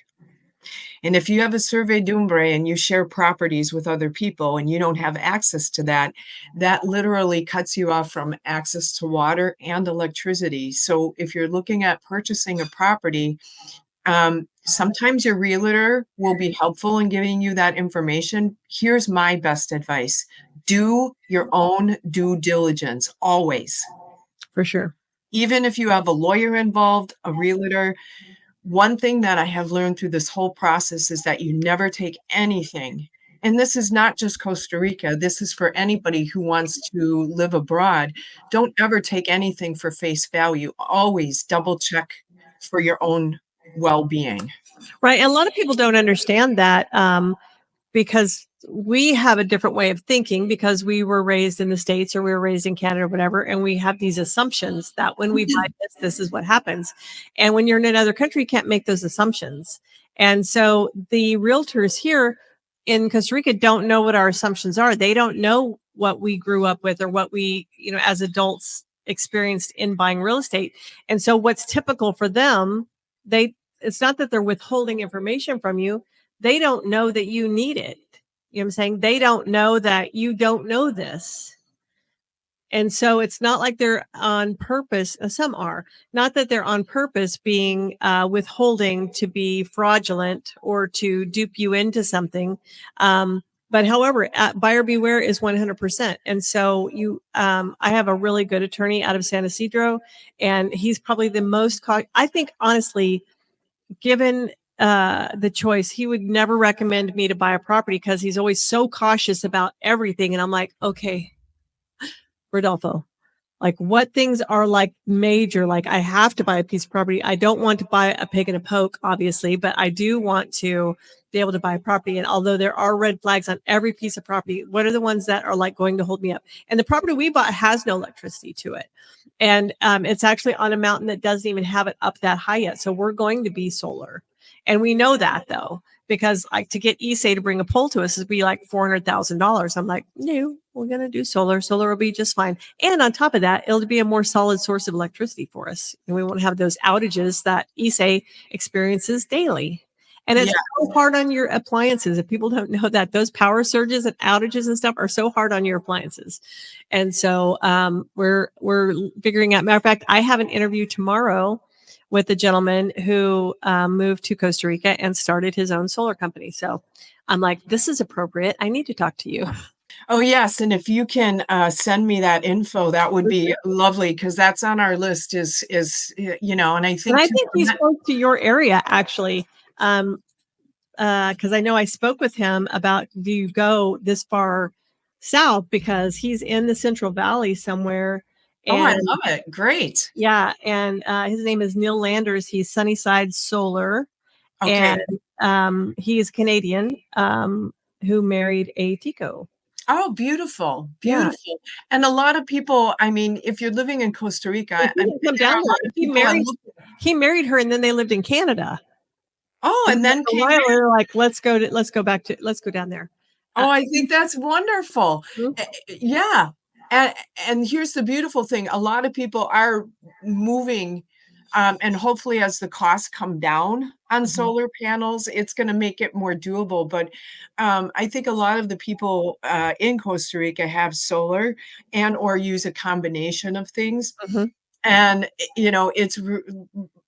Speaker 2: And if you have a survey d'umbre and you share properties with other people and you don't have access to that, that literally cuts you off from access to water and electricity. So if you're looking at purchasing a property, sometimes your realtor will be helpful in giving you that information. Here's my best advice. Do your own due diligence, always.
Speaker 1: For sure.
Speaker 2: Even if you have a lawyer involved, a realtor, one thing that I have learned through this whole process is that you never take anything. And this is not just Costa Rica. This is for anybody who wants to live abroad. Don't ever take anything for face value. Always double check for your own well-being.
Speaker 1: Right. And a lot of people don't understand that because we have a different way of thinking because we were raised in the States or we were raised in Canada or whatever. And we have these assumptions that when we buy this is what happens. And when you're in another country, you can't make those assumptions. And so the realtors here in Costa Rica don't know what our assumptions are. They don't know what we grew up with or what we, as adults experienced in buying real estate. And so what's typical for them, it's not that they're withholding information from you. They don't know that you need it. You know what I'm saying? They don't know that you don't know this. And so it's not like they're on purpose. Some are not that they're on purpose being withholding to be fraudulent or to dupe you into something. But however, buyer beware is 100%. And so I have a really good attorney out of San Isidro, and he's probably the most, I think, honestly, given the choice, he would never recommend me to buy a property because he's always so cautious about everything. And I'm like, okay, Rodolfo, like what things are like major, like I have to buy a piece of property. I don't want to buy a pig in a poke, obviously, but I do want to be able to buy a property. And although there are red flags on every piece of property, what are the ones that are like going to hold me up? And the property we bought has no electricity to it. And it's actually on a mountain that doesn't even have it up that high yet. So we're going to be solar. And we know that though, because like to get ESA to bring a pole to us would be like $400,000. I'm like, no, we're going to do solar. Solar will be just fine. And on top of that, it'll be a more solid source of electricity for us. And we won't have those outages that ESA experiences daily. And it's so hard on your appliances. If people don't know that, those power surges and outages and stuff are so hard on your appliances. And so we're figuring out. Matter of fact, I have an interview tomorrow with a gentleman who moved to Costa Rica and started his own solar company. So I'm like, this is appropriate. I need to talk to you.
Speaker 2: Oh, yes, and if you can, send me that info, that would be lovely because that's on our list and I
Speaker 1: And
Speaker 2: think
Speaker 1: I
Speaker 2: too
Speaker 1: think he spoke to your area actually. Because I know I spoke with him about, do you go this far south, because he's in the Central Valley somewhere.
Speaker 2: Oh, I
Speaker 1: And
Speaker 2: love it. Great.
Speaker 1: yeah, and his name is Neil Landers. He's Sunnyside Solar, and
Speaker 2: Okay.
Speaker 1: he is Canadian, who married a Tico.
Speaker 2: Oh, beautiful,
Speaker 1: Yeah,
Speaker 2: beautiful. And a lot of people, I mean, if you're living in Costa
Speaker 1: and
Speaker 2: Rica,
Speaker 1: he didn't come
Speaker 2: there
Speaker 1: down
Speaker 2: are a lot
Speaker 1: there.
Speaker 2: of people that look.
Speaker 1: He married her, and then they lived in Canada.
Speaker 2: Oh,
Speaker 1: And
Speaker 2: and
Speaker 1: then
Speaker 2: then
Speaker 1: for a
Speaker 2: came
Speaker 1: while, we
Speaker 2: back.
Speaker 1: were like, let's go down there.
Speaker 2: Oh, I think that's wonderful.
Speaker 1: Mhm,
Speaker 2: Yeah. And and here's the beautiful thing. A lot of people are moving, and hopefully as the costs come down on
Speaker 1: mhm,
Speaker 2: solar panels, it's going to make it more doable. But I think a lot of the people in Costa Rica have solar and or use a combination of things.
Speaker 1: mhm,
Speaker 2: And,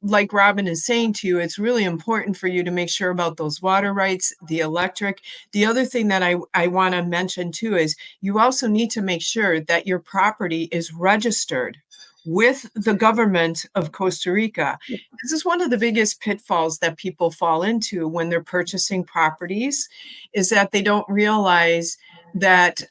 Speaker 2: like Robin is saying to you, it's really important for you to make sure about those water rights, the electric. The other thing that I want to mention too is you also need to make sure that your property is registered with the government of Costa Rica. This is one of the biggest pitfalls that people fall into when they're purchasing properties, is that they don't realize that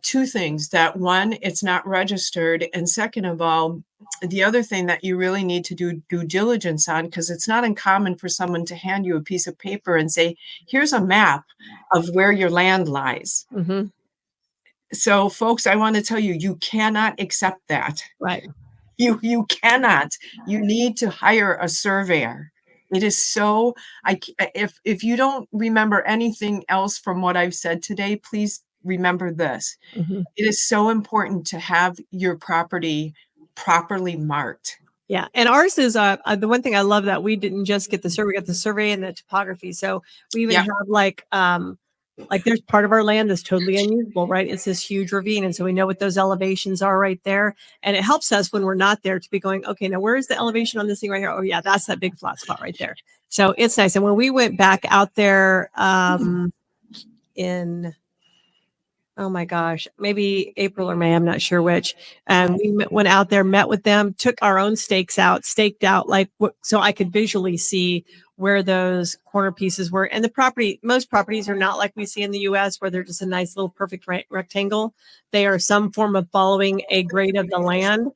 Speaker 2: two things: that one, it's not registered, and second of all, the other thing that you really need to do due diligence on, because it's not uncommon for someone to hand you a piece of paper and say, here's a map of where your land lies.
Speaker 1: mhm.
Speaker 2: So folks, I want to tell you, you cannot accept that.
Speaker 1: Right.
Speaker 2: You cannot. You need to hire a surveyor. It is so, if you don't remember anything else from what I've said today, please remember this.
Speaker 1: Mhm.
Speaker 2: It is so important to have your property properly marked.
Speaker 1: Yeah, and ours is, the one thing I love, that we didn't just get the survey, we got the survey and the topography. So we even
Speaker 2: Yep.
Speaker 1: have like there's part of our land that's totally unusable, right? It's this huge ravine, and so we know what those elevations are right there, and it helps us when we're not there to be going, okay, now where is the elevation on this thing right here? Oh yeah, that's that big flat spot right there. So it's nice. And when we went back out there, in, oh my gosh, maybe April or May, I'm not sure which. And we went out there, met with them, took our own stakes out, staked out like so I could visually see where those corner pieces were. And the property, most properties are not like we see in the US, where they're just a nice little perfect rectangle. They are some form of following a grade of the land.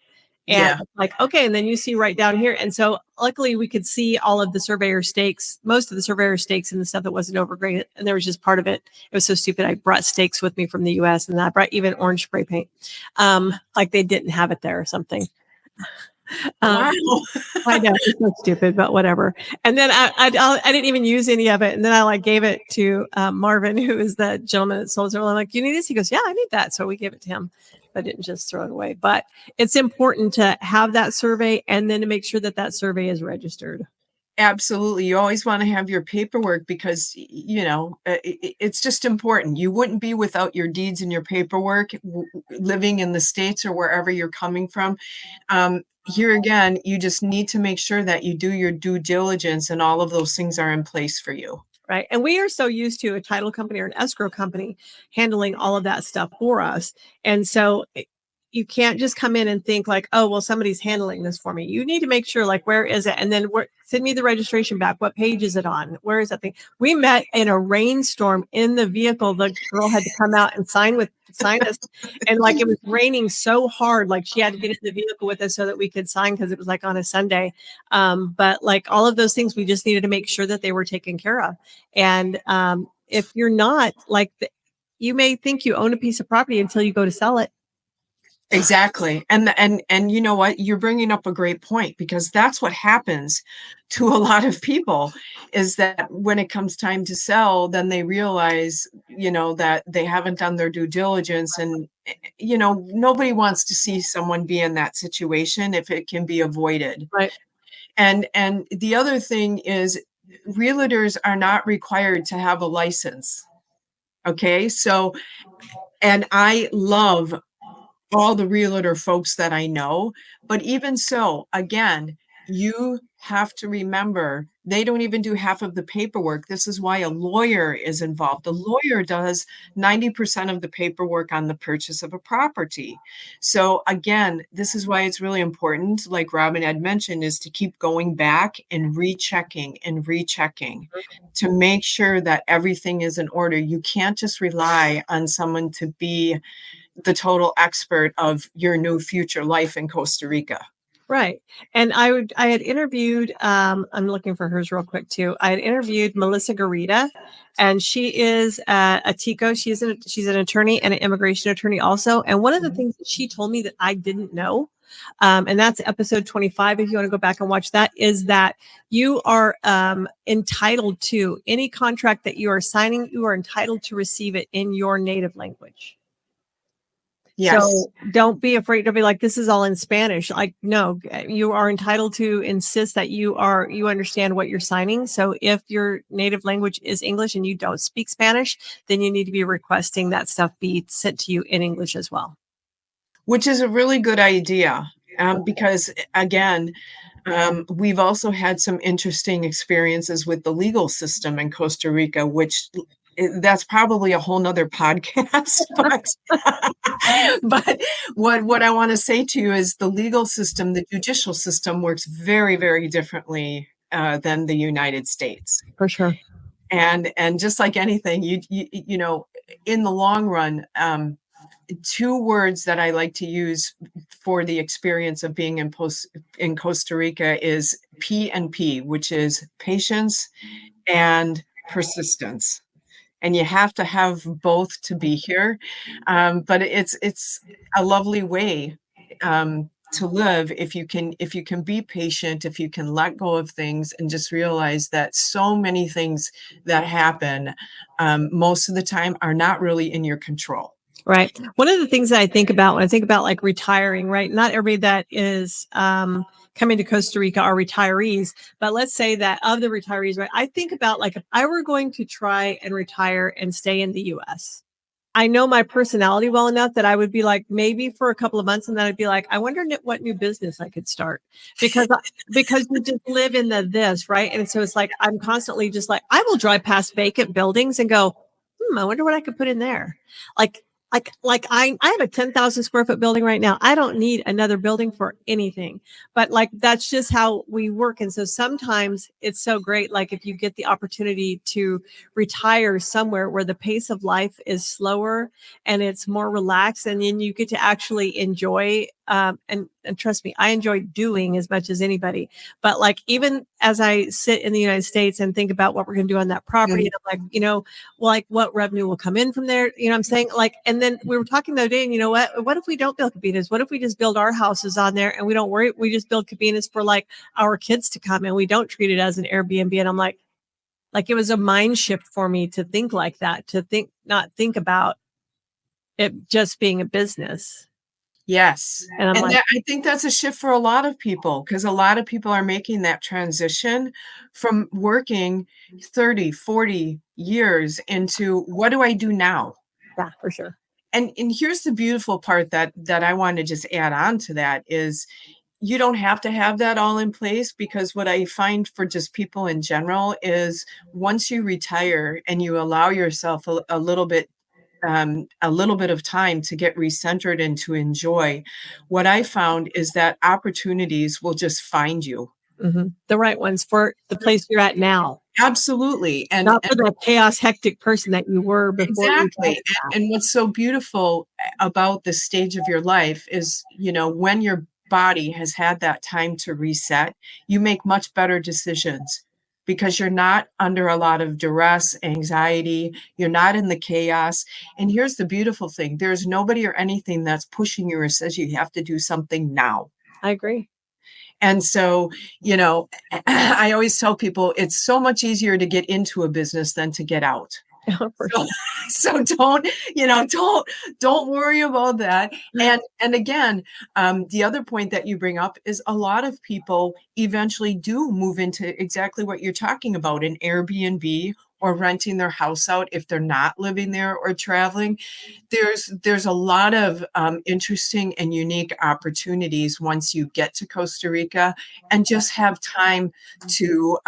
Speaker 1: And
Speaker 2: Yeah.
Speaker 1: like, okay, and then you see right down here. And so luckily we could see all of the surveyor stakes, most of the surveyor stakes and the stuff that wasn't overgraded. And there was just part of it. It was so stupid. I brought stakes with me from the US, and I brought even orange spray paint. Like they didn't have it there or something. Um,
Speaker 2: Wow.
Speaker 1: I know it's so stupid, but whatever. And then I didn't even use any of it. And then I like gave it to Marvin, who is the gentleman that sold it. I'm like, you need this? He goes, yeah, I need that. So we gave it to him. I didn't just throw it away. But it's important to have that survey, and then to make sure that that survey is registered.
Speaker 2: Absolutely. You always want to have your paperwork because, it's just important. You wouldn't be without your deeds and your paperwork living in the States or wherever you're coming from. Here again, you just need to make sure that you do your due diligence and all of those things are in place for you.
Speaker 1: Right. And we are so used to a title company or an escrow company handling all of that stuff for us. And so you can't just come in and think like, oh, well, somebody's handling this for me. You need to make sure, like, where is it? And then send me the registration back. What page is it on? Where is that thing? We met in a rainstorm in the vehicle. The girl had to come out and sign us. And like, it was raining so hard, like she had to get in the vehicle with us so that we could sign, because it was like on a Sunday. But like all of those things, we just needed to make sure that they were taken care of. And if you're not like, you may think you own a piece of property until you go to sell it.
Speaker 2: Exactly. And you know what? You're bringing up a great point, because that's what happens to a lot of people, is that when it comes time to sell, then they realize, that they haven't done their due diligence, and nobody wants to see someone be in that situation if it can be avoided.
Speaker 1: Right.
Speaker 2: And the other thing is, realtors are not required to have a license. Okay? So, and I love all the realtor folks that I know. But even so, again, you have to remember they don't even do half of the paperwork. This is why a lawyer is involved. A lawyer does 90% of the paperwork on the purchase of a property. So again, this is why it's really important, like Robin had mentioned, is to keep going back and rechecking to make sure that everything is in order. You can't just rely on someone to be the total expert of your new future life in Costa Rica.
Speaker 1: Right. And I had interviewed, I'm looking for hers real quick too. I had interviewed Melissa Garita, and she is a TICO. She's an attorney and an immigration attorney also. And one of the things that she told me that I didn't know, and that's episode 25, if you want to go back and watch that, is that you are entitled to any contract that you are signing, you are entitled to receive it in your native language.
Speaker 2: Yes.
Speaker 1: So don't be afraid to be like, this is all in Spanish. Like, no, you are entitled to insist that you understand what you're signing. So if your native language is English and you don't speak Spanish, then you need to be requesting that stuff be sent to you in English as well.
Speaker 2: Which is a really good idea, because again, we've also had some interesting experiences with the legal system in Costa Rica, which that's probably a whole nother podcast. But what I want to say to you is the legal system, the judicial system works very, very differently than the United States.
Speaker 1: For sure.
Speaker 2: And just like anything, you know, in the long run, two words that I like to use for the experience of being in Costa Rica is P and P, which is patience and persistence. And you have to have both to be here. But it's a lovely way to live if you can be patient, if you can let go of things and just realize that so many things that happen most of the time are not really in your control.
Speaker 1: Right. One of the things that I think about when I think about like retiring, right? Not everybody that is coming to Costa Rica are retirees, but let's say that of the retirees, right? I think about like if I were going to try and retire and stay in the US, I know my personality well enough that I would be like, maybe for a couple of months, and then I'd be like, I wonder what new business I could start, because you just live in this, right? And so it's like I'm constantly just like, I will drive past vacant buildings and go, I wonder what I could put in there. I have a 10,000 square foot building right now. I don't need another building for anything, but like, that's just how we work. And so sometimes it's so great. Like if you get the opportunity to retire somewhere where the pace of life is slower and it's more relaxed, and then you get to actually enjoy, and trust me, I enjoy doing as much as anybody. But like, even as I sit in the United States and think about what we're going to do on that property, and I'm like, like what revenue will come in from there? You know what I'm saying? Like, and then we were talking the other day, and you know what if we don't build cabinas? What if we just build our houses on there and we don't worry? We just build cabinas for like our kids to come, and we don't treat it as an Airbnb. And I'm like it was a mind shift for me to think like that, to not think about it just being a business.
Speaker 2: Yes.
Speaker 1: And I'm
Speaker 2: I think that's a shift for a lot of people, because a lot of people are making that transition from working 30, 40 years into what do I do now?
Speaker 1: Yeah, for sure.
Speaker 2: And here's the beautiful part that I want to just add on to that is you don't have to have that all in place, because what I find for just people in general is once you retire and you allow yourself a little bit of time to get recentered and to enjoy, what I found is that opportunities will just find you.
Speaker 1: Mm-hmm. The right ones for the place you're at now.
Speaker 2: Absolutely. And
Speaker 1: not for the chaos, hectic person that you were before.
Speaker 2: Exactly. And what's so beautiful about this stage of your life is, when your body has had that time to reset, you make much better decisions, because you're not under a lot of duress, anxiety, you're not in the chaos. And here's the beautiful thing. There's nobody or anything that's pushing you or says you have to do something now.
Speaker 1: I agree.
Speaker 2: And so, I always tell people it's so much easier to get into a business than to get out.
Speaker 1: For
Speaker 2: So,
Speaker 1: sure.
Speaker 2: so don't worry about that. And again, the other point that you bring up is a lot of people eventually do move into exactly what you're talking about, an Airbnb or renting their house out if they're not living there or traveling. There's a lot of interesting and unique opportunities once you get to Costa Rica and just have time to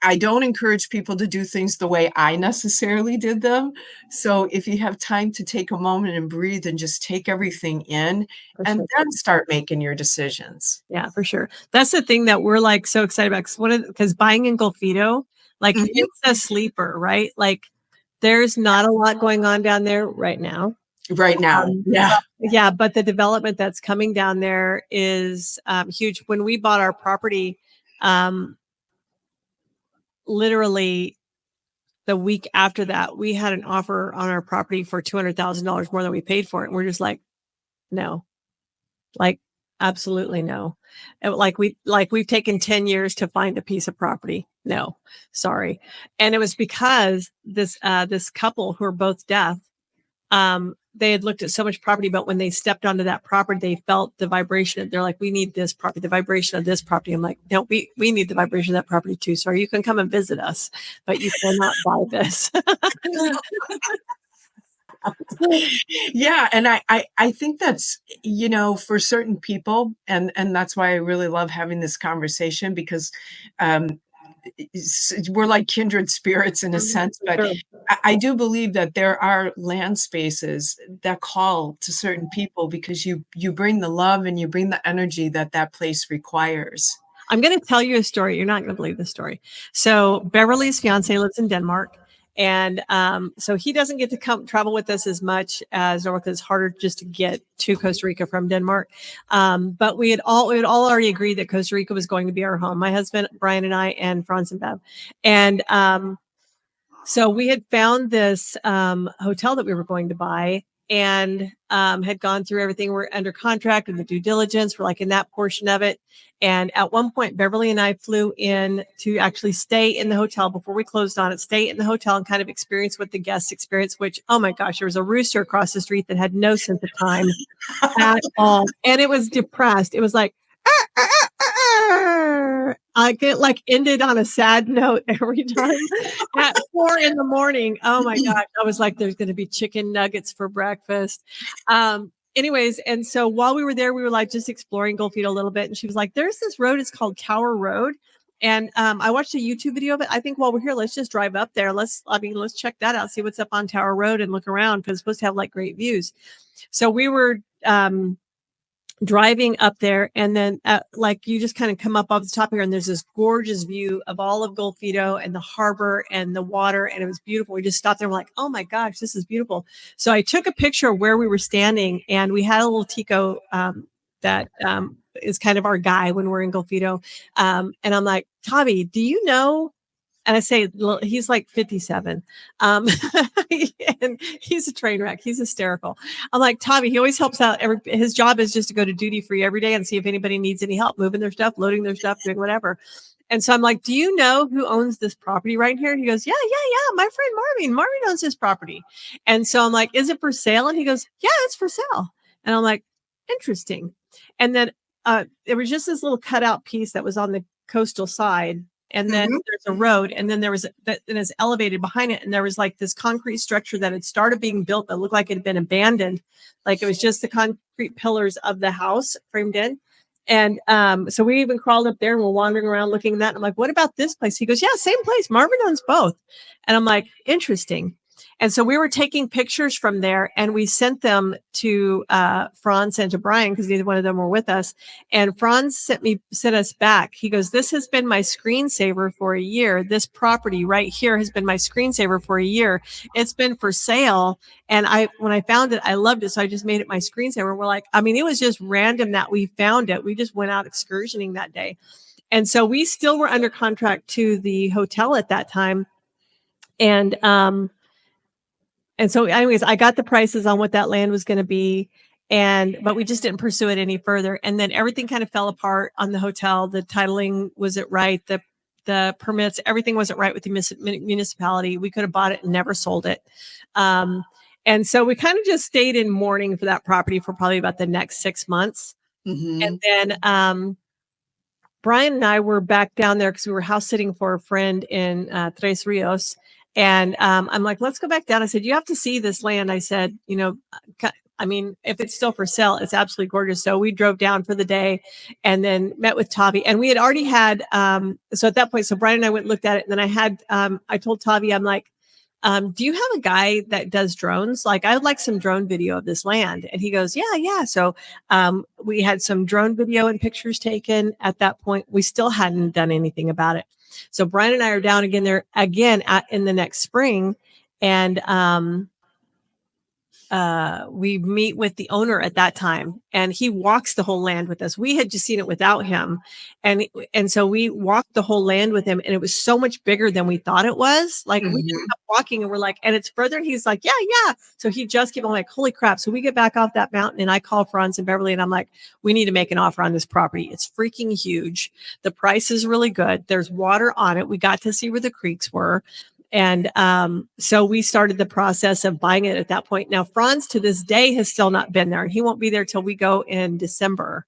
Speaker 2: I don't encourage people to do things the way I necessarily did them. So if you have time to take a moment and breathe and just take everything in
Speaker 1: For
Speaker 2: and
Speaker 1: sure.
Speaker 2: then start making your decisions.
Speaker 1: Yeah, for sure. That's the thing that we're like so excited about because buying in Golfito, like
Speaker 2: Mhm.
Speaker 1: it's a sleeper, right? Like there's not a lot going on down there right now.
Speaker 2: Right now. Yeah.
Speaker 1: Yeah, but the development that's coming down there is huge. When we bought our property, um, literally the week after that, we had an offer on our property for $200,000 more than we paid for it. And we're just like, no, like absolutely no. We've taken 10 years to find a piece of property. No, sorry. And it was because this couple who are both deaf, they had looked at so much property, but when they stepped onto that property, they felt the vibration. They're like, we need this property, the vibration of this property. I'm like, no, we need the vibration of that property too. Sorry, you can come and visit us, but you cannot buy this.
Speaker 2: Yeah, and I think that's, for certain people, and that's why I really love having this conversation because um we're like kindred spirits in a sense, but
Speaker 1: Sure.
Speaker 2: I do believe that there are land spaces that call to certain people because you bring the love and you bring the energy that that place requires.
Speaker 1: I'm going to tell you a story. You're not going to believe this story. So Beverly's fiance lives in Denmark. And so he doesn't get to come travel with us as much as North. It's harder just to get to Costa Rica from Denmark. But we had all already agreed that Costa Rica was going to be our home. My husband, Brian, and I, and Franz and Bev. And so we had found this hotel that we were going to buy and had gone through everything. We're under contract and the due diligence. We're like in that portion of it. And at one point, Beverly and I flew in to actually stay in the hotel before we closed on it, stay in the hotel and kind of experience what the guests experience, which, oh my gosh, there was a rooster across the street that had no sense of time at all. And it was depressed. It was like, I get like ended on a sad note every time at 4 in the morning. Oh my gosh. I was like, there's going to be chicken nuggets for breakfast. Anyways, and so while we were there, we were like just exploring Golfito a little bit. And she was like, there's this road, it's called Tower Road. And I watched a YouTube video of it. I think while we're here, let's just drive up there. Let's check that out, see what's up on Tower Road and look around because it's supposed to have like great views. So we were driving up there, and then like you just kind of come up off the top here and there's this gorgeous view of all of Golfito and the harbor and the water, and it was beautiful. We just stopped there and we're like, oh my gosh, this is beautiful. So I took a picture of where we were standing, and we had a little Tico that is kind of our guy when we're in Golfito, and I'm like, Tavi, do you know? And I say, he's like 57. And he's a train wreck. He's hysterical. I'm like, Tommy, he always helps out. His job is just to go to duty free every day and see if anybody needs any help moving their stuff, loading their stuff, doing whatever. And so I'm like, do you know who owns this property right here? And he goes, yeah. My friend Marvin. Marvin owns this property. And so I'm like, is it for sale? And he goes, yeah, it's for sale. And I'm like, interesting. And then there was just this little cutout piece that was on the coastal side. And then there's a road, and then there was that is elevated behind it. And there was like this concrete structure that had started being built that looked like it had been abandoned. Like it was just the concrete pillars of the house framed in. And so we even crawled up there and we're wandering around looking at that. And I'm like, what about this place? He goes, yeah, same place. Marvin owns both. And I'm like, interesting. And so we were taking pictures from there and we sent them to Franz and to Brian because neither one of them were with us. And Franz sent us back. He goes, this has been my screensaver for a year. This property right here has been my screensaver for a year. It's been for sale. And when I found it, I loved it. So I just made it my screensaver. We're like, I mean, it was just random that we found it. We just went out excursioning that day. And so we still were under contract to the hotel at that time. And so anyways, I got the prices on what that land was going to be. But we just didn't pursue it any further. And then everything kind of fell apart on the hotel. The titling wasn't right. The permits. Everything wasn't right with the municipality. We could have bought it and never sold it. And so we kind of just stayed in mourning for that property for probably about the next 6 months.
Speaker 2: Mm-hmm.
Speaker 1: And then Brian and I were back down there because we were house sitting for a friend in Tres Rios. And I'm like, let's go back down. I said, you have to see this land. I said, I mean, if it's still for sale, it's absolutely gorgeous. So we drove down for the day and then met with Tavi. And we had already had, so at that point, so Brian and I went and looked at it. And then I told Tavi, I'm like, do you have a guy that does drones? Like, I would like some drone video of this land. And he goes, yeah. So we had some drone video and pictures taken at that point. We still hadn't done anything about it. So Brian and I are down again there again in the next spring. And we meet with the owner at that time, and he walks the whole land with us. We had just seen it without him. And so we walked the whole land with him, and it was so much bigger than we thought it was. Like, we just kept walking and we're like, and it's further. And he's like, yeah. So he just kept on like, holy crap. So we get back off that mountain and I call Franz and Beverly and I'm like, we need to make an offer on this property. It's freaking huge. The price is really good. There's water on it. We got to see where the creeks were. And so we started the process of buying it at that point. Now, Franz to this day has still not been there. He won't be there till we go in December.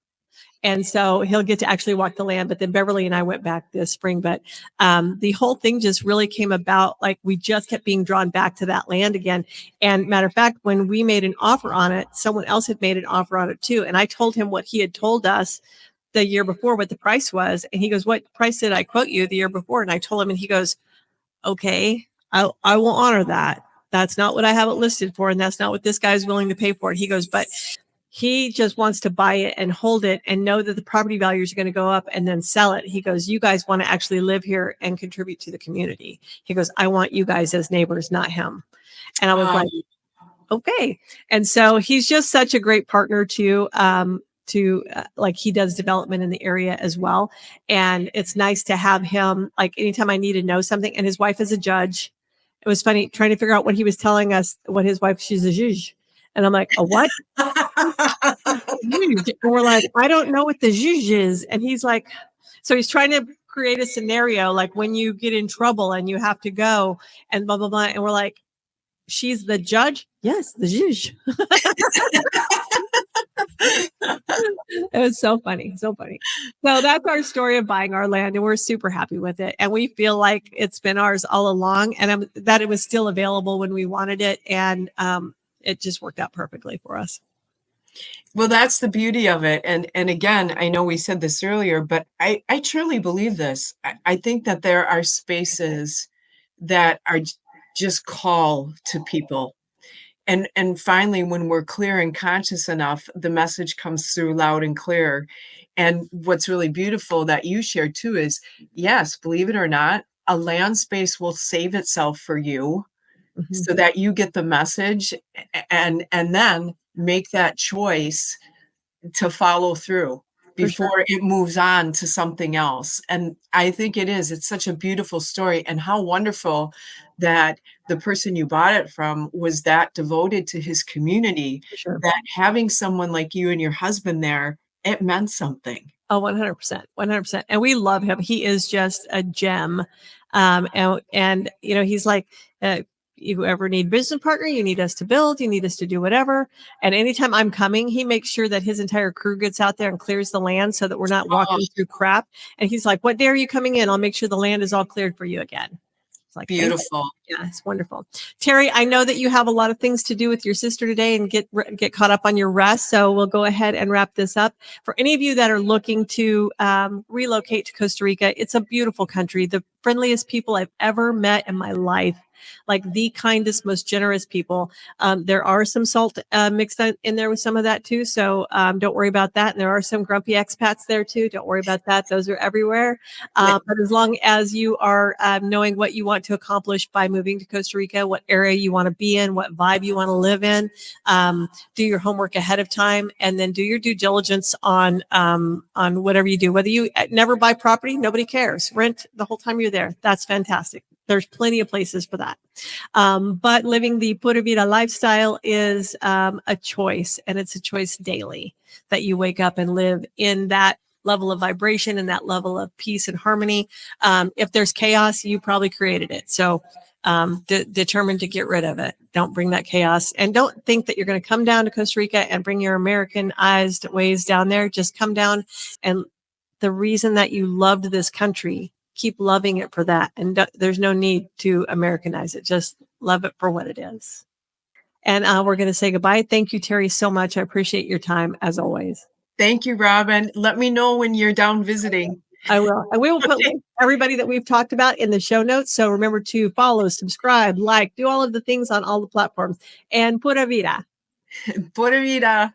Speaker 1: And so he'll get to actually walk the land. But then Beverly and I went back this spring. But the whole thing just really came about. Like, we just kept being drawn back to that land again. And matter of fact, when we made an offer on it, someone else had made an offer on it too. And I told him what he had told us the year before, what the price was. And he goes, what price did I quote you the year before? And I told him, and he goes, okay, I will honor that. That's not what I have it listed for. And that's not what this guy is willing to pay for it. He goes, but he just wants to buy it and hold it and know that the property values are going to go up and then sell it. He goes, you guys want to actually live here and contribute to the community. He goes, I want you guys as neighbors, not him. And I was like, okay. And so he's just such a great partner to like, he does development in the area as well. And it's nice to have him, like, anytime I need to know something. And his wife is a judge. It was funny trying to figure out what he was telling us, what his wife, she's a juge. And I'm like, a what? And we're like, I don't know what the juge is. And he's like, so he's trying to create a scenario, like when you get in trouble and you have to go and blah, blah, blah. And we're like, she's the judge? Yes, the juge. It was so funny. So that's our story of buying our land, and we're super happy with it. And we feel like it's been ours all along, and that it was still available when we wanted it. And it just worked out perfectly for us.
Speaker 2: Well, that's the beauty of it. And again, I know we said this earlier, but I truly believe this. I think that there are spaces that are just call to people. And finally, when we're clear and conscious enough, the message comes through loud and clear. And what's really beautiful that you shared too is, yes, believe it or not, a land space will save itself for you so that you get the message and then make that choice to follow through before it moves on to something else. And I think it's such a beautiful story, and how wonderful that the person you bought it from was that devoted to his community, that having someone like you and your husband there, it meant something.
Speaker 1: Oh, 100%, 100%. And we love him. He is just a gem. And he's like, you ever need business partner, you need us to build, you need us to do whatever. And anytime I'm coming, he makes sure that his entire crew gets out there and clears the land so that we're not walking through crap. And he's like, what day are you coming in? I'll make sure the land is all cleared for you again. It's like,
Speaker 2: beautiful.
Speaker 1: Yeah, it's wonderful. Teri, I know that you have a lot of things to do with your sister today and get caught up on your rest. So we'll go ahead and wrap this up. For any of you that are looking to relocate to Costa Rica, it's a beautiful country. The friendliest people I've ever met in my life. Like, the kindest, most generous people. There are some salt mixed in there with some of that too. So don't worry about that. And there are some grumpy expats there too. Don't worry about that. Those are everywhere. But as long as you are knowing what you want to accomplish by moving to Costa Rica, what area you want to be in, what vibe you want to live in, do your homework ahead of time, and then do your due diligence on whatever you do. Whether you never buy property, nobody cares. Rent the whole time you're there. That's fantastic. There's plenty of places for that. But living the Pura Vida lifestyle is a choice, and it's a choice daily that you wake up and live in that level of vibration and that level of peace and harmony. If there's chaos, you probably created it. So determined to get rid of it. Don't bring that chaos, and don't think that you're going to come down to Costa Rica and bring your Americanized ways down there. Just come down, and the reason that you loved this country, keep loving it for that. And there's no need to Americanize it. Just love it for what it is. And we're going to say goodbye. Thank you, Teri, so much. I appreciate your time as always.
Speaker 2: Thank you, Robin. Let me know when you're down visiting.
Speaker 1: I will. And we will put everybody that we've talked about in the show notes. So remember to follow, subscribe, like, do all of the things on all the platforms. And pura vida.
Speaker 2: Pura vida.